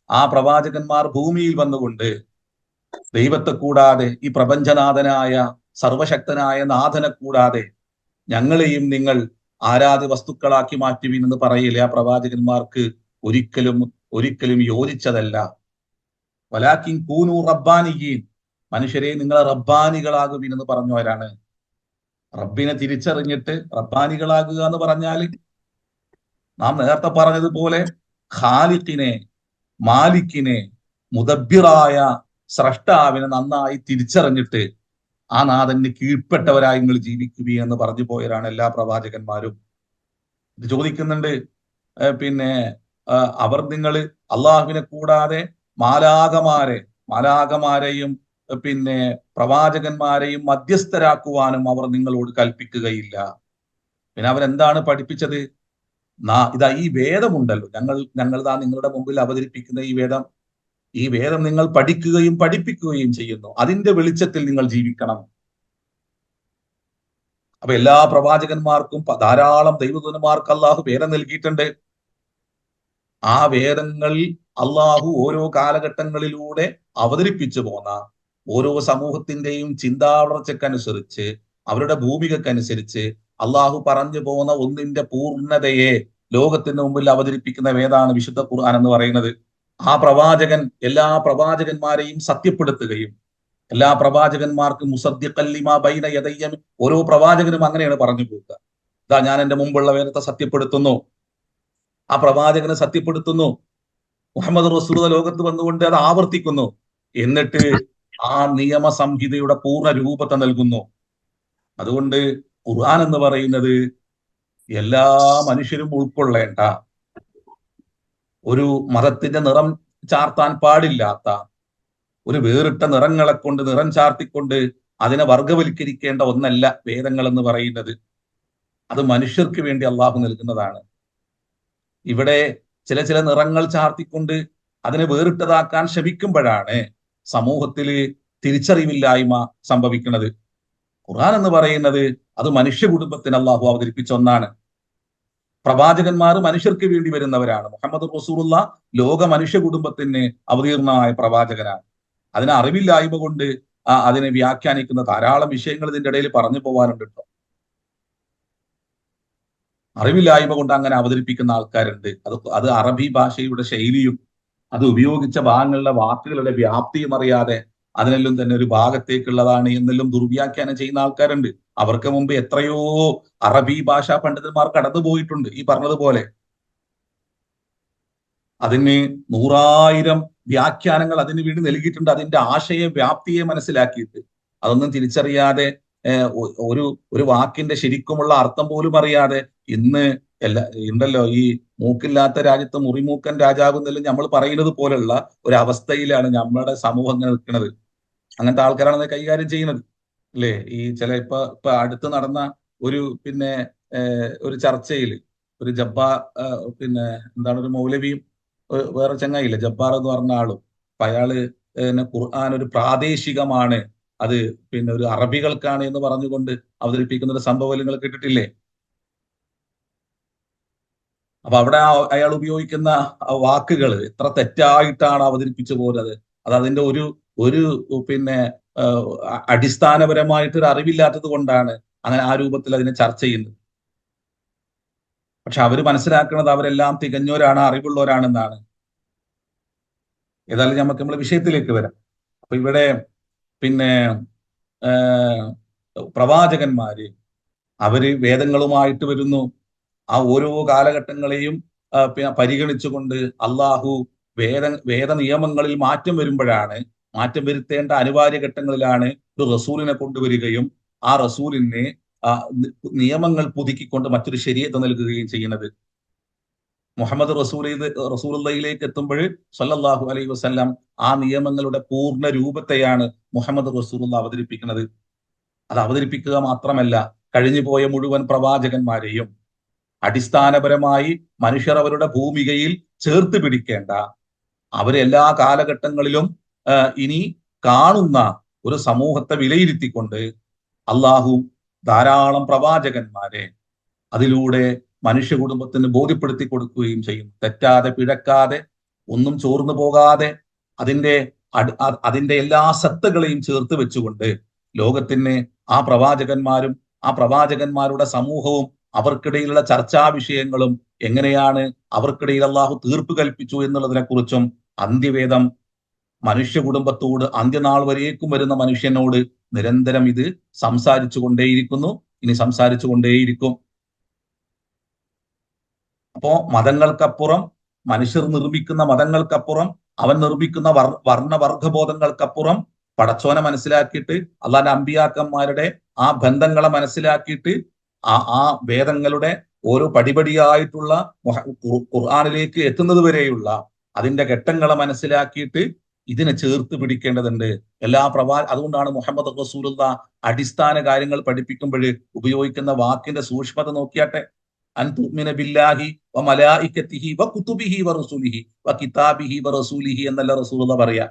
ആ പ്രവാചകന്മാർ ഭൂമിയിൽ വന്നുകൊണ്ട് ദൈവത്തെ കൂടാതെ, ഈ പ്രപഞ്ചനാഥനായ സർവശക്തനായ നാഥനെ കൂടാതെ ഞങ്ങളെയും നിങ്ങൾ ആരാധ്യ വസ്തുക്കളാക്കി മാറ്റുവിൻ എന്ന് പറയില്ല. ആ പ്രവാചകന്മാർക്ക് ഒരിക്കലും യോജിച്ചതല്ല. വലാക്കിൻ കൂനു റബ്ബാനിയീൻ, മനുഷ്യരെ നിങ്ങൾ റബ്ബാനികളാകുവിൻ എന്ന് പറഞ്ഞവരാണ്. റബ്ബിനെ തിരിച്ചറിഞ്ഞിട്ട് റബ്ബാനികളാകുക എന്ന് പറഞ്ഞാൽ നാം നേരത്തെ പറഞ്ഞതുപോലെ ഖാലിഖിനെ, മാലിക്കിനെ, മുദബ്ബിറായ സ്രഷ്ടാവിനെ നന്നായി തിരിച്ചറിഞ്ഞിട്ട് ആ നാഥന് കീഴ്പ്പെട്ടവരായി നിങ്ങൾ ജീവിക്കുക എന്ന് പറഞ്ഞു പോയവരാണ് എല്ലാ പ്രവാചകന്മാരും. ഇത് ചോദിക്കുന്നുണ്ട്, അവർ നിങ്ങൾ അള്ളാഹുവിനെ കൂടാതെ മാലാകമാരെയും പ്രവാചകന്മാരെയും മധ്യസ്ഥരാക്കുവാനും അവർ നിങ്ങളോട് കൽപ്പിക്കുകയില്ല. പിന്നെ അവരെന്താണ് പഠിപ്പിച്ചത്? ഇതാ ഈ വേദമുണ്ടല്ലോ, ഞങ്ങൾ നിങ്ങളുടെ മുമ്പിൽ അവതരിപ്പിക്കുന്ന ഈ വേദം നിങ്ങൾ പഠിക്കുകയും പഠിപ്പിക്കുകയും ചെയ്യുന്നു. അതിന്റെ വെളിച്ചത്തിൽ നിങ്ങൾ ജീവിക്കണം. അപ്പൊ എല്ലാ പ്രവാചകന്മാർക്കും ധാരാളം ദൈവദൂതന്മാർക്ക് അള്ളാഹു വേദം നൽകിയിട്ടുണ്ട്. ആ വേദങ്ങൾ അള്ളാഹു ഓരോ കാലഘട്ടങ്ങളിലൂടെ അവതരിപ്പിച്ചു പോന്ന ഓരോ സമൂഹത്തിന്റെയും ചിന്താവളർച്ചക്കനുസരിച്ച്, അവരുടെ ഭൂമികക്കനുസരിച്ച് അള്ളാഹു പറഞ്ഞു പോകുന്ന ഒന്നിന്റെ പൂർണ്ണതയെ ലോകത്തിന് മുമ്പിൽ അവതരിപ്പിക്കുന്ന വേദാണ് വിശുദ്ധ ഖുർആൻ എന്ന് പറയുന്നത്. ആ പ്രവാചകൻ എല്ലാ പ്രവാചകന്മാരെയും സത്യപ്പെടുത്തുകയും എല്ലാ പ്രവാചകന്മാർക്കും മുസദ്ദിഖല്ലിമാ ബൈന യദയ്യ, ഓരോ പ്രവാചകനും അങ്ങനെയാണ് പറഞ്ഞു പോവുക. ഇതാ ഞാൻ എന്റെ മുമ്പുള്ള വേദത്തെ സത്യപ്പെടുത്തുന്നു, ആ പ്രവാചകനെ സത്യപ്പെടുത്തുന്നു, മുഹമ്മദ് റസൂൽ ലോകത്ത് വന്നുകൊണ്ട് അത് ആവർത്തിക്കുന്നു, എന്നിട്ട് ആ നിയമസംഹിതയുടെ പൂർണ്ണ രൂപത്തെ നൽകുന്നു. അതുകൊണ്ട് ഖുർആൻ എന്ന് പറയുന്നത് എല്ലാ മനുഷ്യരും ഉൾക്കൊള്ളേണ്ട, ഒരു മതത്തിന്റെ നിറം ചാർത്താൻ പാടില്ലാത്ത, ഒരു വേറിട്ട നിറങ്ങളെ കൊണ്ട് നിറം ചാർത്തിക്കൊണ്ട് അതിനെ വർഗവൽക്കരിക്കേണ്ട ഒന്നല്ല വേദങ്ങൾ എന്ന് പറയുന്നത്. അത് മനുഷ്യർക്ക് വേണ്ടി അള്ളാഹു നൽകുന്നതാണ്. ഇവിടെ ചില ചില നിറങ്ങൾ ചാർത്തിക്കൊണ്ട് അതിനെ വേറിട്ടതാക്കാൻ ശ്രമിക്കുമ്പോഴാണ് സമൂഹത്തിൽ തിരിച്ചറിവില്ലായ്മ സംഭവിക്കുന്നത്. ഖുർആൻ എന്ന് പറയുന്നത് അത് മനുഷ്യ കുടുംബത്തിന് അള്ളാഹു അവതരിപ്പിച്ച ഒന്നാണ്. പ്രവാചകന്മാർ മനുഷ്യർക്ക് വേണ്ടി വരുന്നവരാണ്. മുഹമ്മദ് റസൂലുള്ള ലോക മനുഷ്യ കുടുംബത്തിന് അവതീർണമായ പ്രവാചകനാണ്. അതിന് അറിവില്ലായ്മ കൊണ്ട് അതിനെ വ്യാഖ്യാനിക്കുന്ന ധാരാളം വിഷയങ്ങൾ ഇതിന്റെ ഇടയിൽ പറഞ്ഞു പോകാനുണ്ട് കേട്ടോ. അറിവില്ലായ്മ കൊണ്ട് അങ്ങനെ അവതരിപ്പിക്കുന്ന ആൾക്കാരുണ്ട്. അത് അറബി ഭാഷയുടെ ശൈലിയും അത് ഉപയോഗിച്ച ഭാഗങ്ങളിലെ വാക്കുകളുടെ വ്യാപ്തിയും അറിയാതെ അതിനെല്ലാം തന്നെ ഒരു ഭാഗത്തേക്കുള്ളതാണ് എന്നെല്ലാം ദുർവ്യാഖ്യാനം ചെയ്യുന്ന ആൾക്കാരുണ്ട്. അവർക്ക് മുമ്പ് എത്രയോ അറബി ഭാഷാ പണ്ഡിതന്മാർ കടന്നുപോയിട്ടുണ്ട്. ഈ പറഞ്ഞതുപോലെ അതിന് 100,000 വ്യാഖ്യാനങ്ങൾ അതിന് വേണ്ടി നൽകിയിട്ടുണ്ട്. അതിന്റെ ആശയ വ്യാപ്തിയെ മനസ്സിലാക്കിയിട്ട് അതൊന്നും തിരിച്ചറിയാതെ ഒരു ഒരു വാക്കിന്റെ ശരിക്കുമുള്ള അർത്ഥം പോലും അറിയാതെ ഇന്ന് ഉണ്ടല്ലോ ഈ മൂക്കില്ലാത്ത രാജ്യത്ത് മുറിമൂക്കൻ രാജാവ് എന്നെല്ലാം നമ്മൾ പറയുന്നത് പോലുള്ള ഒരു അവസ്ഥയിലാണ് നമ്മുടെ സമൂഹം നിൽക്കുന്നത്. അങ്ങനത്തെ ആൾക്കാരാണ് അത് കൈകാര്യം ചെയ്യുന്നത് അല്ലേ. ഈ ഇപ്പൊ അടുത്ത് നടന്ന ഒരു ഒരു ചർച്ചയിൽ ഒരു എന്താണ് ഒരു മൗലവിയും വേറെ ചങ്ങായില്ല ജബ്ബാർ എന്ന് പറഞ്ഞ ആളും അപ്പൊ അയാള് ഖുർആൻ ഒരു പ്രാദേശികമാണ്, അത് ഒരു അറബികൾക്കാണ് എന്ന് പറഞ്ഞുകൊണ്ട് അവതരിപ്പിക്കുന്ന ഒരു സംഭവം നിങ്ങൾ കേട്ടിട്ടില്ലേ? അപ്പൊ അവിടെ അയാൾ ഉപയോഗിക്കുന്ന വാക്കുകൾ എത്ര തെറ്റായിട്ടാണ് അവതരിപ്പിച്ചു പോകുന്നത്. അത് അതിന്റെ ഒരു ഒരു അടിസ്ഥാനപരമായിട്ട് ഒരു അറിവില്ലാത്തത് കൊണ്ടാണ് അങ്ങനെ ആ രൂപത്തിൽ അതിനെ ചർച്ച ചെയ്യുന്നത്. പക്ഷെ അവര് മനസ്സിലാക്കുന്നത് അവരെല്ലാം തികഞ്ഞവരാണ്, അറിവുള്ളവരാണെന്നാണ്. ഏതായാലും നമ്മൾ വിഷയത്തിലേക്ക് വരാം. അപ്പൊ ഇവിടെ പ്രവാചകന്മാര് അവര് വേദങ്ങളുമായിട്ട് വരുന്നു. ആ ഓരോ കാലഘട്ടങ്ങളെയും പരിഗണിച്ചുകൊണ്ട് അള്ളാഹു വേദ നിയമങ്ങളിൽ മാറ്റം വരുമ്പോഴാണ്, മാറ്റം വരുത്തേണ്ട അനിവാര്യ ഘട്ടങ്ങളിലാണ് ഒരു റസൂലിനെ കൊണ്ടുവരികയും ആ റസൂലിനെ നിയമങ്ങൾ പുതുക്കിക്കൊണ്ട് മറ്റൊരു ശരീഅത്ത് നൽകുകയും ചെയ്യുന്നത്. മുഹമ്മദ് റസൂലുള്ളാഹിയിലേക്ക് എത്തുമ്പോൾ സല്ലല്ലാഹു അലൈഹി വസല്ലം ആ നിയമങ്ങളുടെ പൂർണ്ണ രൂപത്തെയാണ് മുഹമ്മദ് റസൂലുള്ള അവതരിപ്പിക്കുന്നത്. അത് അവതരിപ്പിക്കുക മാത്രമല്ല, കഴിഞ്ഞുപോയ മുഴുവൻ പ്രവാചകന്മാരെയും അടിസ്ഥാനപരമായി മനുഷ്യർ അവരുടെ ഭൂമികയിൽ ചേർത്ത് പിടിക്കേണ്ട, അവരെല്ലാ കാലഘട്ടങ്ങളിലും ഇനി കാണുന്ന ഒരു സമൂഹത്തെ വിലയിരുത്തിക്കൊണ്ട് അള്ളാഹു ധാരാളം പ്രവാചകന്മാരെ അതിലൂടെ മനുഷ്യ കുടുംബത്തിന് ബോധ്യപ്പെടുത്തി കൊടുക്കുകയും ചെയ്യും. തെറ്റാതെ പിഴക്കാതെ ഒന്നും ചോർന്നു പോകാതെ അതിന്റെ എല്ലാ സത്തകളെയും ചേർത്ത് വെച്ചുകൊണ്ട് ലോകത്തിന് ആ പ്രവാചകന്മാരും ആ പ്രവാചകന്മാരുടെ സമൂഹവും അവർക്കിടയിലുള്ള ചർച്ചാ വിഷയങ്ങളും എങ്ങനെയാണ് അവർക്കിടയിൽ അള്ളാഹു തീർപ്പ് കൽപ്പിച്ചു എന്നുള്ളതിനെ കുറിച്ചും അന്ത്യവേദം മനുഷ്യ കുടുംബത്തോട് അന്ത്യനാൾ വരേക്കും വരുന്ന മനുഷ്യനോട് നിരന്തരം ഇത് സംസാരിച്ചു കൊണ്ടേയിരിക്കുന്നു, ഇനി സംസാരിച്ചു കൊണ്ടേയിരിക്കും. അപ്പോ മതങ്ങൾക്കപ്പുറം, മനുഷ്യർ നിർമ്മിക്കുന്ന മതങ്ങൾക്കപ്പുറം, അവൻ നിർമ്മിക്കുന്ന വർണ്ണവർഗബോധങ്ങൾക്കപ്പുറം പടച്ചോനെ മനസ്സിലാക്കിയിട്ട് അള്ളാന്റെ അമ്പിയാക്കന്മാരുടെ ആ ബന്ധങ്ങളെ മനസ്സിലാക്കിയിട്ട് ആ വേദങ്ങളുടെ ഓരോ പടിപടിയായിട്ടുള്ള ഖുർആനിലേക്ക് എത്തുന്നത് വരെയുള്ള അതിന്റെ ഘട്ടങ്ങളെ മനസ്സിലാക്കിയിട്ട് ഇതിനെ ചേർത്ത് പിടിക്കേണ്ടതുണ്ട്. അതുകൊണ്ടാണ് മുഹമ്മദ് റസൂലുള്ള അടിസ്ഥാന കാര്യങ്ങൾ പഠിപ്പിക്കുമ്പോൾ ഉപയോഗിക്കുന്ന വാക്കിന്റെ സൂക്ഷ്മത നോക്കിയാട്ടെ. അൻ തുഅ്മിന ബില്ലാഹി വ മലായികതിഹി വ കുതുബിഹി വ റസൂലിഹി വ കിതാബിഹി വ റസൂലിഹി എന്നല്ല റസൂലുള്ള പറയാ.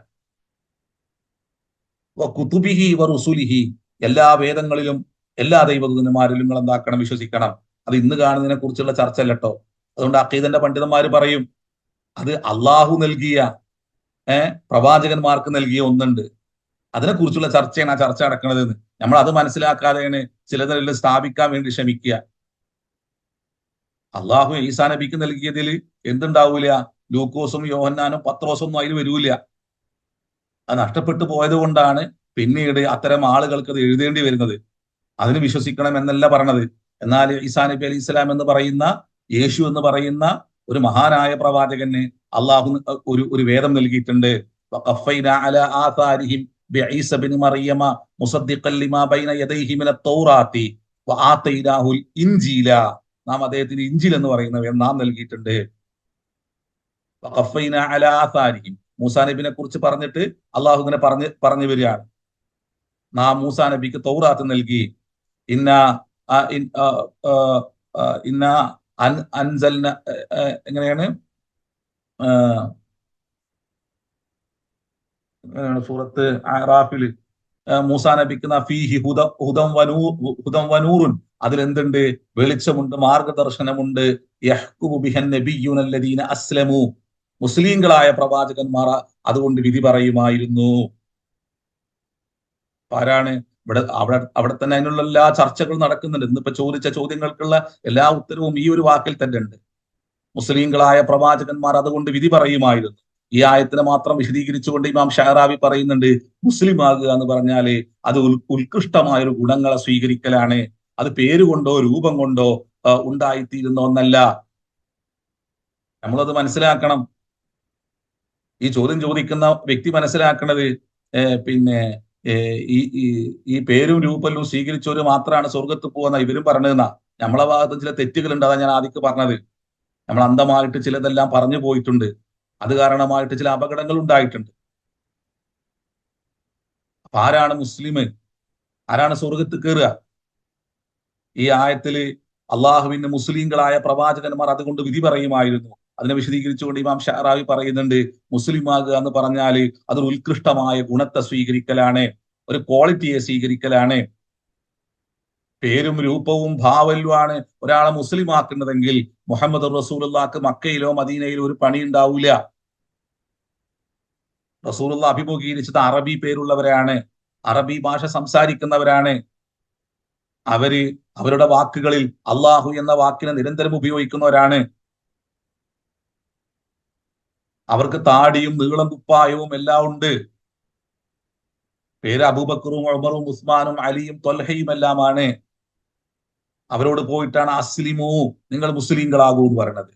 വ കുതുബിഹി വ റസൂലിഹി, എല്ലാ വേദങ്ങളിലും എല്ലാ ദൈവദൂതന്മാരിലും നിങ്ങൾ എന്താക്കണം? വിശ്വസിക്കണം. അത് ഇന്ന് കാണുന്നതിനെ കുറിച്ചുള്ള ചർച്ച അല്ല കേട്ടോ. അതുകൊണ്ട് അഖീദന്റെ പണ്ഡിതന്മാർ പറയും അത് അള്ളാഹു നൽകിയ പ്രവാചകന്മാർക്ക് നൽകിയ ഒന്നുണ്ട്, അതിനെക്കുറിച്ചുള്ള ചർച്ചയാണ് ആ ചർച്ച നടക്കുന്നത്. നമ്മൾ അത് മനസ്സിലാക്കാതെയാണ് ചിലതെല്ലാം സ്ഥാപിക്കാൻ വേണ്ടി ശ്രമിക്കുക. അള്ളാഹു ഈസാ നബിക്ക് നൽകിയതിൽ എന്തുണ്ടാവൂല? ലൂക്കോസും യോഹന്നാനും പത്രോസും ഒന്നും അതിൽ വരൂല. അത് നഷ്ടപ്പെട്ടു പോയത് കൊണ്ടാണ് പിന്നീട് അത്തരം ആളുകൾക്ക് അത് എഴുതേണ്ടി വരുന്നത്. അതിന് വിശ്വസിക്കണം എന്നല്ല പറഞ്ഞത്. എന്നാൽ ഈസാ നബി അലൈഹി സ്വലാം എന്ന് പറയുന്ന, യേശു എന്ന് പറയുന്ന ഒരു മഹാനായ പ്രവാചകന് അള്ളാഹു ഒരു വേദം നൽകിയിട്ടുണ്ട്. നാം അദ്ദേഹത്തിന് ഇഞ്ചിൽ എന്ന് പറയുന്ന വേദം നാം നൽകിയിട്ടുണ്ട്. മൂസാ നബിനെ കുറിച്ച് പറഞ്ഞിട്ട് അള്ളാഹു ഇങ്ങനെ പറഞ്ഞു വരികയാണ്. നാം മൂസാ നബിക്ക് തൗറാത്ത് നൽകി. ഇന്ന ഇന്ന അൻസൽന എങ്ങനെയാണ് സൂറത്ത് അറാഫില് മൂസാ നബിക്ക് ഫീഹി ഹുദം വനൂറുൻ, അതിലെന്തുണ്ട്? വെളിച്ചമുണ്ട്, മാർഗദർശനമുണ്ട്. യഹ്കുമു ബിഹൻ നബിയ്യുനല്ലദീന അസ്ലമു, മുസ്ലിങ്ങളായ പ്രവാചകന്മാർ അതുകൊണ്ട് വിധി പറയുമായിരുന്നു. ആരാണ് അവിടെ തന്നെ അതിനുള്ള എല്ലാ ചർച്ചകളും നടക്കുന്നുണ്ട്. ഇന്നിപ്പോ ചോദിച്ച ചോദ്യങ്ങൾക്കുള്ള എല്ലാ ഉത്തരവും ഈ ഒരു വാക്കിൽ തന്നെ ഉണ്ട്. മുസ്ലിങ്ങളായ പ്രവാചകന്മാർ അതുകൊണ്ട് വിധി പറയുമായിരുന്നു. ഈ ആയത്തിനെ മാത്രം വിശദീകരിച്ചുകൊണ്ട് ഇമാം ഷഹറാവി പറയുന്നുണ്ട്, മുസ്ലിം ആകുക എന്ന് പറഞ്ഞാല് അത് ഉത്കൃഷ്ടമായ ഒരു ഗുണങ്ങളെ സ്വീകരിക്കലാണ്. അത് പേരുകൊണ്ടോ രൂപം കൊണ്ടോ ഉണ്ടായിത്തീരുന്ന ഒന്നല്ല. നമ്മളത് മനസ്സിലാക്കണം. ഈ ചോദ്യം ചോദിക്കുന്ന വ്യക്തി മനസ്സിലാക്കണത് പിന്നെ ഈ ഈ പേരും രൂപലും സ്വീകരിച്ചവര് മാത്രമാണ് സ്വർഗത്ത് പോകുന്ന ഇവരും പറഞ്ഞതെന്നാ. നമ്മളെ ഭാഗത്ത് ചില തെറ്റുകളുണ്ട്. അതാ ഞാൻ ആദ്യം പറഞ്ഞത്. നമ്മൾ അന്ധമായിട്ട് ചിലതെല്ലാം പറഞ്ഞു പോയിട്ടുണ്ട്. അത് കാരണമായിട്ട് ചില അപകടങ്ങൾ ഉണ്ടായിട്ടുണ്ട്. അപ്പൊ ആരാണ് മുസ്ലിം? ആരാണ് സ്വർഗത്ത് കയറുക? ഈ ആയത്തില് അള്ളാഹുവിന്റെ മുസ്ലിങ്ങളായ പ്രവാചകന്മാർ അതുകൊണ്ട് വിധി പറയുമായിരുന്നു. അതിനെ വിശദീകരിച്ചുകൊണ്ട് ഇമാം ഷഹറാവി പറയുന്നുണ്ട്, മുസ്ലിം ആകുക എന്ന് പറഞ്ഞാല് അതൊരു ഉത്കൃഷ്ടമായ ഗുണത്തെ സ്വീകരിക്കലാണ്, ഒരു ക്വാളിറ്റിയെ സ്വീകരിക്കലാണ്. പേരും രൂപവും ഭാവല്യമാണ് ഒരാളെ മുസ്ലിം ആക്കുന്നതെങ്കിൽ മുഹമ്മദ് റസൂലുള്ളാഹിക്ക് മക്കയിലോ മദീനയിലോ ഒരു പണി ഉണ്ടാവില്ല. റസൂലുള്ള അഭിമുഖീകരിച്ചത് അറബി പേരുള്ളവരാണ്, അറബി ഭാഷ സംസാരിക്കുന്നവരാണ്. അവരുടെ വാക്കുകളിൽ അള്ളാഹു എന്ന വാക്കിനെ നിരന്തരം ഉപയോഗിക്കുന്നവരാണ്. അവർക്ക് താടിയും നീളം കുപ്പായവും എല്ലാം ഉണ്ട്. പേര് അബൂബക്കറും ഉമറും ഉസ്മാനും അലിയും ത്വൽഹയും എല്ലാമാണ്. അവരോട് പോയിട്ടാണ് അസ്ലിമു, നിങ്ങൾ മുസ്ലിങ്ങളാകൂ എന്ന് പറയുന്നത്.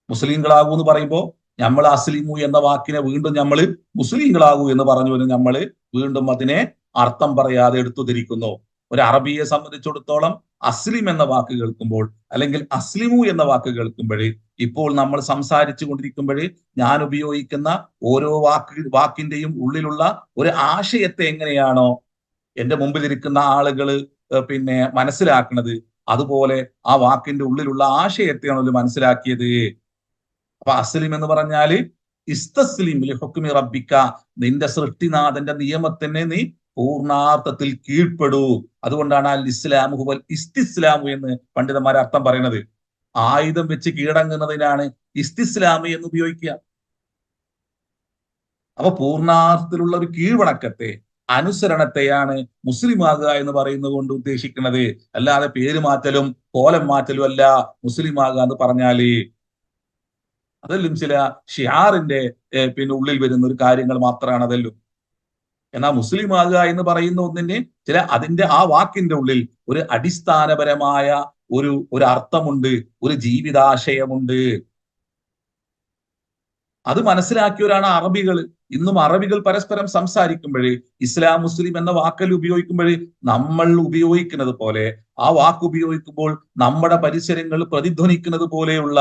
മുസ്ലിങ്ങളാകൂ എന്ന് പറയുമ്പോൾ നമ്മൾ അസ്ലിമു എന്ന വാക്കിനെ വീണ്ടും നമ്മൾ മുസ്ലിങ്ങളാകൂ എന്ന് പറഞ്ഞു നമ്മൾ വീണ്ടും അതിനെ അർത്ഥം പറയാതെ എടുത്തു ധരിക്കുന്നു. ഒരു അറബിയെ സംബന്ധിച്ചിടത്തോളം അസ്ലിം എന്ന വാക്ക് കേൾക്കുമ്പോൾ, അല്ലെങ്കിൽ അസ്ലിമു എന്ന വാക്ക് കേൾക്കുമ്പോൾ, ഇപ്പോൾ നമ്മൾ സംസാരിച്ചു കൊണ്ടിരിക്കുമ്പോൾ ഞാൻ ഉപയോഗിക്കുന്ന ഓരോ വാക്കിന്റെയും ഉള്ളിലുള്ള ഒരു ആശയത്തെ എങ്ങനെയാണോ എന്റെ മുമ്പിലിരിക്കുന്ന ആളുകൾ പിന്നെ മനസ്സിലാക്കുന്നത്, അതുപോലെ ആ വാക്കിന്റെ ഉള്ളിലുള്ള ആശയത്തെയാണല്ലോ മനസ്സിലാക്കിയത്. അപ്പൊ അസ്ലിം എന്ന് പറഞ്ഞാല് ഇസ്തസ്ലിം ലിഹുക്മി റബ്ബിക, നിന്റെ സൃഷ്ടിനാഥന്റെ നിയമത്തിനെ നീ പൂർണാർത്ഥത്തിൽ കീഴ്പ്പെടൂ. അതുകൊണ്ടാണ് അൽ ഇസ്ലാമു ഹുവൽ ഇസ്തിസ്ലാമു എന്ന് പണ്ഡിതന്മാർ അർത്ഥം പറയുന്നത്. ആയുധം വെച്ച് കീഴടങ്ങുന്നതിനാണ് ഇസ്തിസ്ലാമി എന്ന് ഉപയോഗിക്കുക. അപ്പൊ പൂർണാർത്ഥത്തിലുള്ള ഒരു കീഴ്വണക്കത്തെ, അനുസരണത്തെയാണ് മുസ്ലിം ആകുക എന്ന് പറയുന്നത് കൊണ്ട് ഉദ്ദേശിക്കുന്നത്. അല്ലാതെ പേര് മാറ്റലും കോലം മാറ്റലും അല്ല മുസ്ലിം ആകുക എന്ന് പറഞ്ഞാല്. അതെല്ലാം ചില ഷിയാറിന്റെ പിന്നെ ഉള്ളിൽ വരുന്ന ഒരു കാര്യങ്ങൾ മാത്രമാണ് അതെല്ലാം. എന്നാൽ മുസ്ലിം ആകുക എന്ന് പറയുന്ന ഒന്നിന് അതിന്റെ ആ വാക്കിന്റെ ഉള്ളിൽ ഒരു അടിസ്ഥാനപരമായ ഒരു അർത്ഥമുണ്ട്, ഒരു ജീവിതാശയമുണ്ട്. അത് മനസ്സിലാക്കിയവരാണ് അറബികൾ. ഇന്നും അറബികൾ പരസ്പരം സംസാരിക്കുമ്പോഴേ ഇസ്ലാം മുസ്ലിം എന്ന വാക്കൽ ഉപയോഗിക്കുമ്പോൾ നമ്മൾ ഉപയോഗിക്കുന്നത് പോലെ, ആ വാക്ക് ഉപയോഗിക്കുമ്പോൾ നമ്മുടെ പരിസരങ്ങൾ പ്രതിധ്വനിക്കുന്നത് പോലെയുള്ള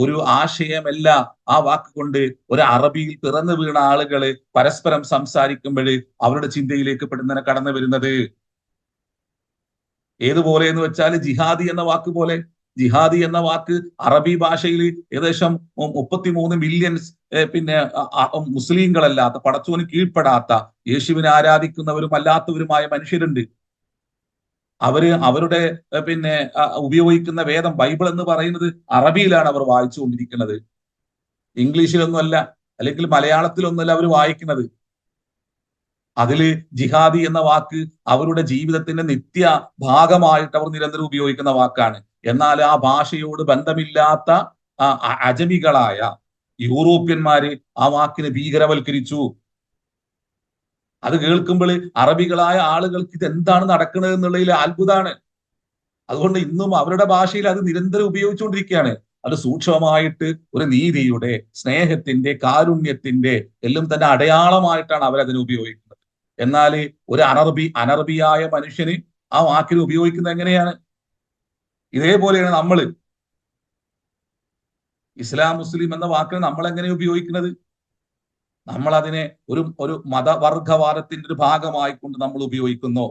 ഒരു ആശയമല്ല ആ വാക്ക് കൊണ്ട് ഒരു അറബിയിൽ പിറന്നു വീണ ആളുകൾ പരസ്പരം സംസാരിക്കുമ്പോൾ അവരുടെ ചിന്തയിലേക്ക് പെടുന്നതിനെ കടന്നു വരുന്നത്. ഏതുപോലെ എന്ന് വെച്ചാൽ ജിഹാദി എന്ന വാക്ക് പോലെ. ജിഹാദി എന്ന വാക്ക് അറബി ഭാഷയിൽ ഏകദേശം 33 മില്യൺ പിന്നെ മുസ്ലിങ്ങളല്ലാത്ത, പടച്ചോന് കീഴ്പ്പെടാത്ത, യേശുവിനെ ആരാധിക്കുന്നവരും അല്ലാത്തവരുമായ മനുഷ്യരുണ്ട്. അവരുടെ പിന്നെ ഉപയോഗിക്കുന്ന വേദം ബൈബിൾ എന്ന് പറയുന്നത് അറബിയിലാണ് അവർ വായിച്ചുകൊണ്ടിരിക്കുന്നത്. ഇംഗ്ലീഷിലൊന്നുമല്ല, അല്ലെങ്കിൽ മലയാളത്തിലൊന്നുമല്ല അവർ വായിക്കുന്നത്. അതില് ജിഹാദി എന്ന വാക്ക് അവരുടെ ജീവിതത്തിന്റെ നിത്യ ഭാഗമായിട്ട് അവർ നിരന്തരം ഉപയോഗിക്കുന്ന വാക്കാണ്. എന്നാൽ ആ ഭാഷയോട് ബന്ധമില്ലാത്ത അജമികളായ യൂറോപ്യന്മാര് ആ വാക്കിനെ ഭീകരവൽക്കരിച്ചു. അത് കേൾക്കുമ്പോൾ അറബികളായ ആളുകൾക്ക് ഇത് എന്താണ് നടക്കുന്നത് എന്നുള്ളതിൽ അത്ഭുതമാണ്. അതുകൊണ്ട് ഇന്നും അവരുടെ ഭാഷയിൽ അത് നിരന്തരം ഉപയോഗിച്ചുകൊണ്ടിരിക്കുകയാണ്. അത് സൂക്ഷ്മമായിട്ട് ഒരു നീതിയുടെ, സ്നേഹത്തിന്റെ, കാരുണ്യത്തിന്റെ എല്ലാം തന്നെ അടയാളമായിട്ടാണ് അവരതിനെ ഉപയോഗിക്കുന്നത്. എന്നാൽ ഒരു അനർബിയായ മനുഷ്യന് ആ വാക്കിനെ ഉപയോഗിക്കുന്നത് എങ്ങനെയാണ്? ഇതേപോലെയാണ് നമ്മൾ ഇസ്ലാം മുസ്ലിം എന്ന വാക്കിനെ നമ്മൾ എങ്ങനെ ഉപയോഗിക്കുന്നത്? നമ്മൾ അതിനെ ഒരു മതവർഗവാദത്തിന്റെ ഒരു ഭാഗമായിക്കൊണ്ട് നമ്മൾ ഉപയോഗിക്കുന്നു.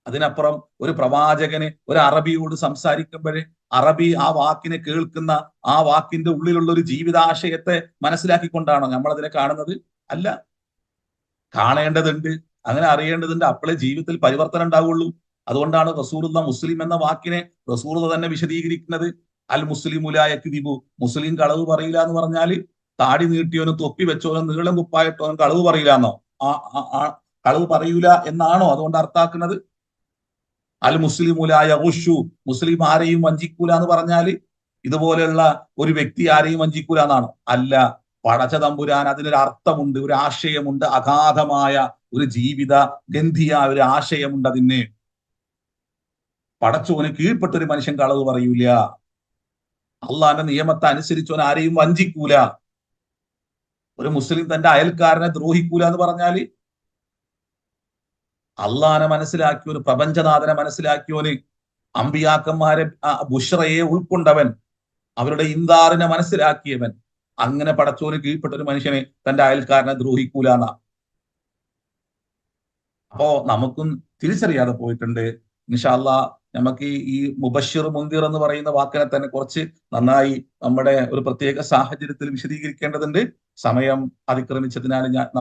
അതിനപ്പുറം ഒരു പ്രവാചകന് ഒരു അറബിയോട് സംസാരിക്കുമ്പോഴേ അറബി ആ വാക്കിനെ കേൾക്കുന്ന ആ വാക്കിന്റെ ഉള്ളിലുള്ള ഒരു ജീവിതാശയത്തെ മനസ്സിലാക്കിക്കൊണ്ടാണോ നമ്മൾ അതിനെ കാണുന്നത്? അല്ല. കാണേണ്ടതുണ്ട്, അങ്ങനെ അറിയേണ്ടതുണ്ട്. അപ്പോഴേ ജീവിതത്തിൽ പരിവർത്തനം ഉണ്ടാവുള്ളൂ. അതുകൊണ്ടാണ് റസൂലുള്ള മുസ്ലിം എന്ന വാക്കിനെ റസൂലുള്ള തന്നെ വിശദീകരിക്കുന്നത്. അൽ മുസ്ലിമുലായക്ക് ദിബു, മുസ്ലിം കളവ് പറയില്ല എന്ന് പറഞ്ഞാൽ താടി നീട്ടിയോനും തൊപ്പി വെച്ചോനും നീളം കുപ്പായിട്ടോനും കളവ് പറയില്ല എന്നോ? കളവ് പറയൂല എന്നാണോ അതുകൊണ്ട് അർത്ഥാക്കുന്നത്? അൽ മുസ്ലിമുലായ ഉഷു, മുസ്ലിം ആരെയും വഞ്ചിക്കൂല എന്ന് പറഞ്ഞാൽ ഇതുപോലെയുള്ള ഒരു വ്യക്തി ആരെയും വഞ്ചിക്കൂല എന്നാണോ? അല്ല. പടച്ച തമ്പുരാൻ അതിനൊരു അർത്ഥമുണ്ട്, ഒരു ആശയമുണ്ട്, അഗാധമായ ഒരു ജീവിത ഗന്ധിയായ ഒരു ആശയമുണ്ട് അതിന്. പടച്ചോന് കീഴ്പ്പെട്ട ഒരു മനുഷ്യൻ കളവ് പറയൂല. അള്ളാന്റെ നിയമത്തെ അനുസരിച്ചവൻ ആരെയും വഞ്ചിക്കൂല. ഒരു മുസ്ലിം തന്റെ അയൽക്കാരനെ ദ്രോഹിക്കൂല എന്ന് പറഞ്ഞാല് അള്ളാനെ മനസ്സിലാക്കിയവന്, പ്രപഞ്ചനാഥനെ മനസ്സിലാക്കിയവന്, അമ്പിയാക്കന്മാരെ ബുഷ്റയെ ഉൾക്കൊണ്ടവൻ, അവരുടെ ഇന്ദാറിനെ മനസ്സിലാക്കിയവൻ, അങ്ങനെ പടച്ചോന് കീഴ്പ്പെട്ട ഒരു മനുഷ്യനെ തന്റെ അയൽക്കാരനെ ദ്രോഹിക്കൂല എന്നാ. അപ്പോ നമുക്കും തിരിച്ചറിയാതെ പോയിട്ടുണ്ട്. ഇൻഷാ അല്ലാ നമുക്ക് ഈ മുബശ്ശിർ മുന്തിർ എന്ന് പറയുന്ന വാക്കിനെ തന്നെ കുറച്ച് നന്നായി നമ്മുടെ ഒരു പ്രത്യേക സാഹചര്യത്തിൽ വിശദീകരിക്കേണ്ടതുണ്ട്. സമയം അതിക്രമിച്ചതിനാൽ ഞാൻ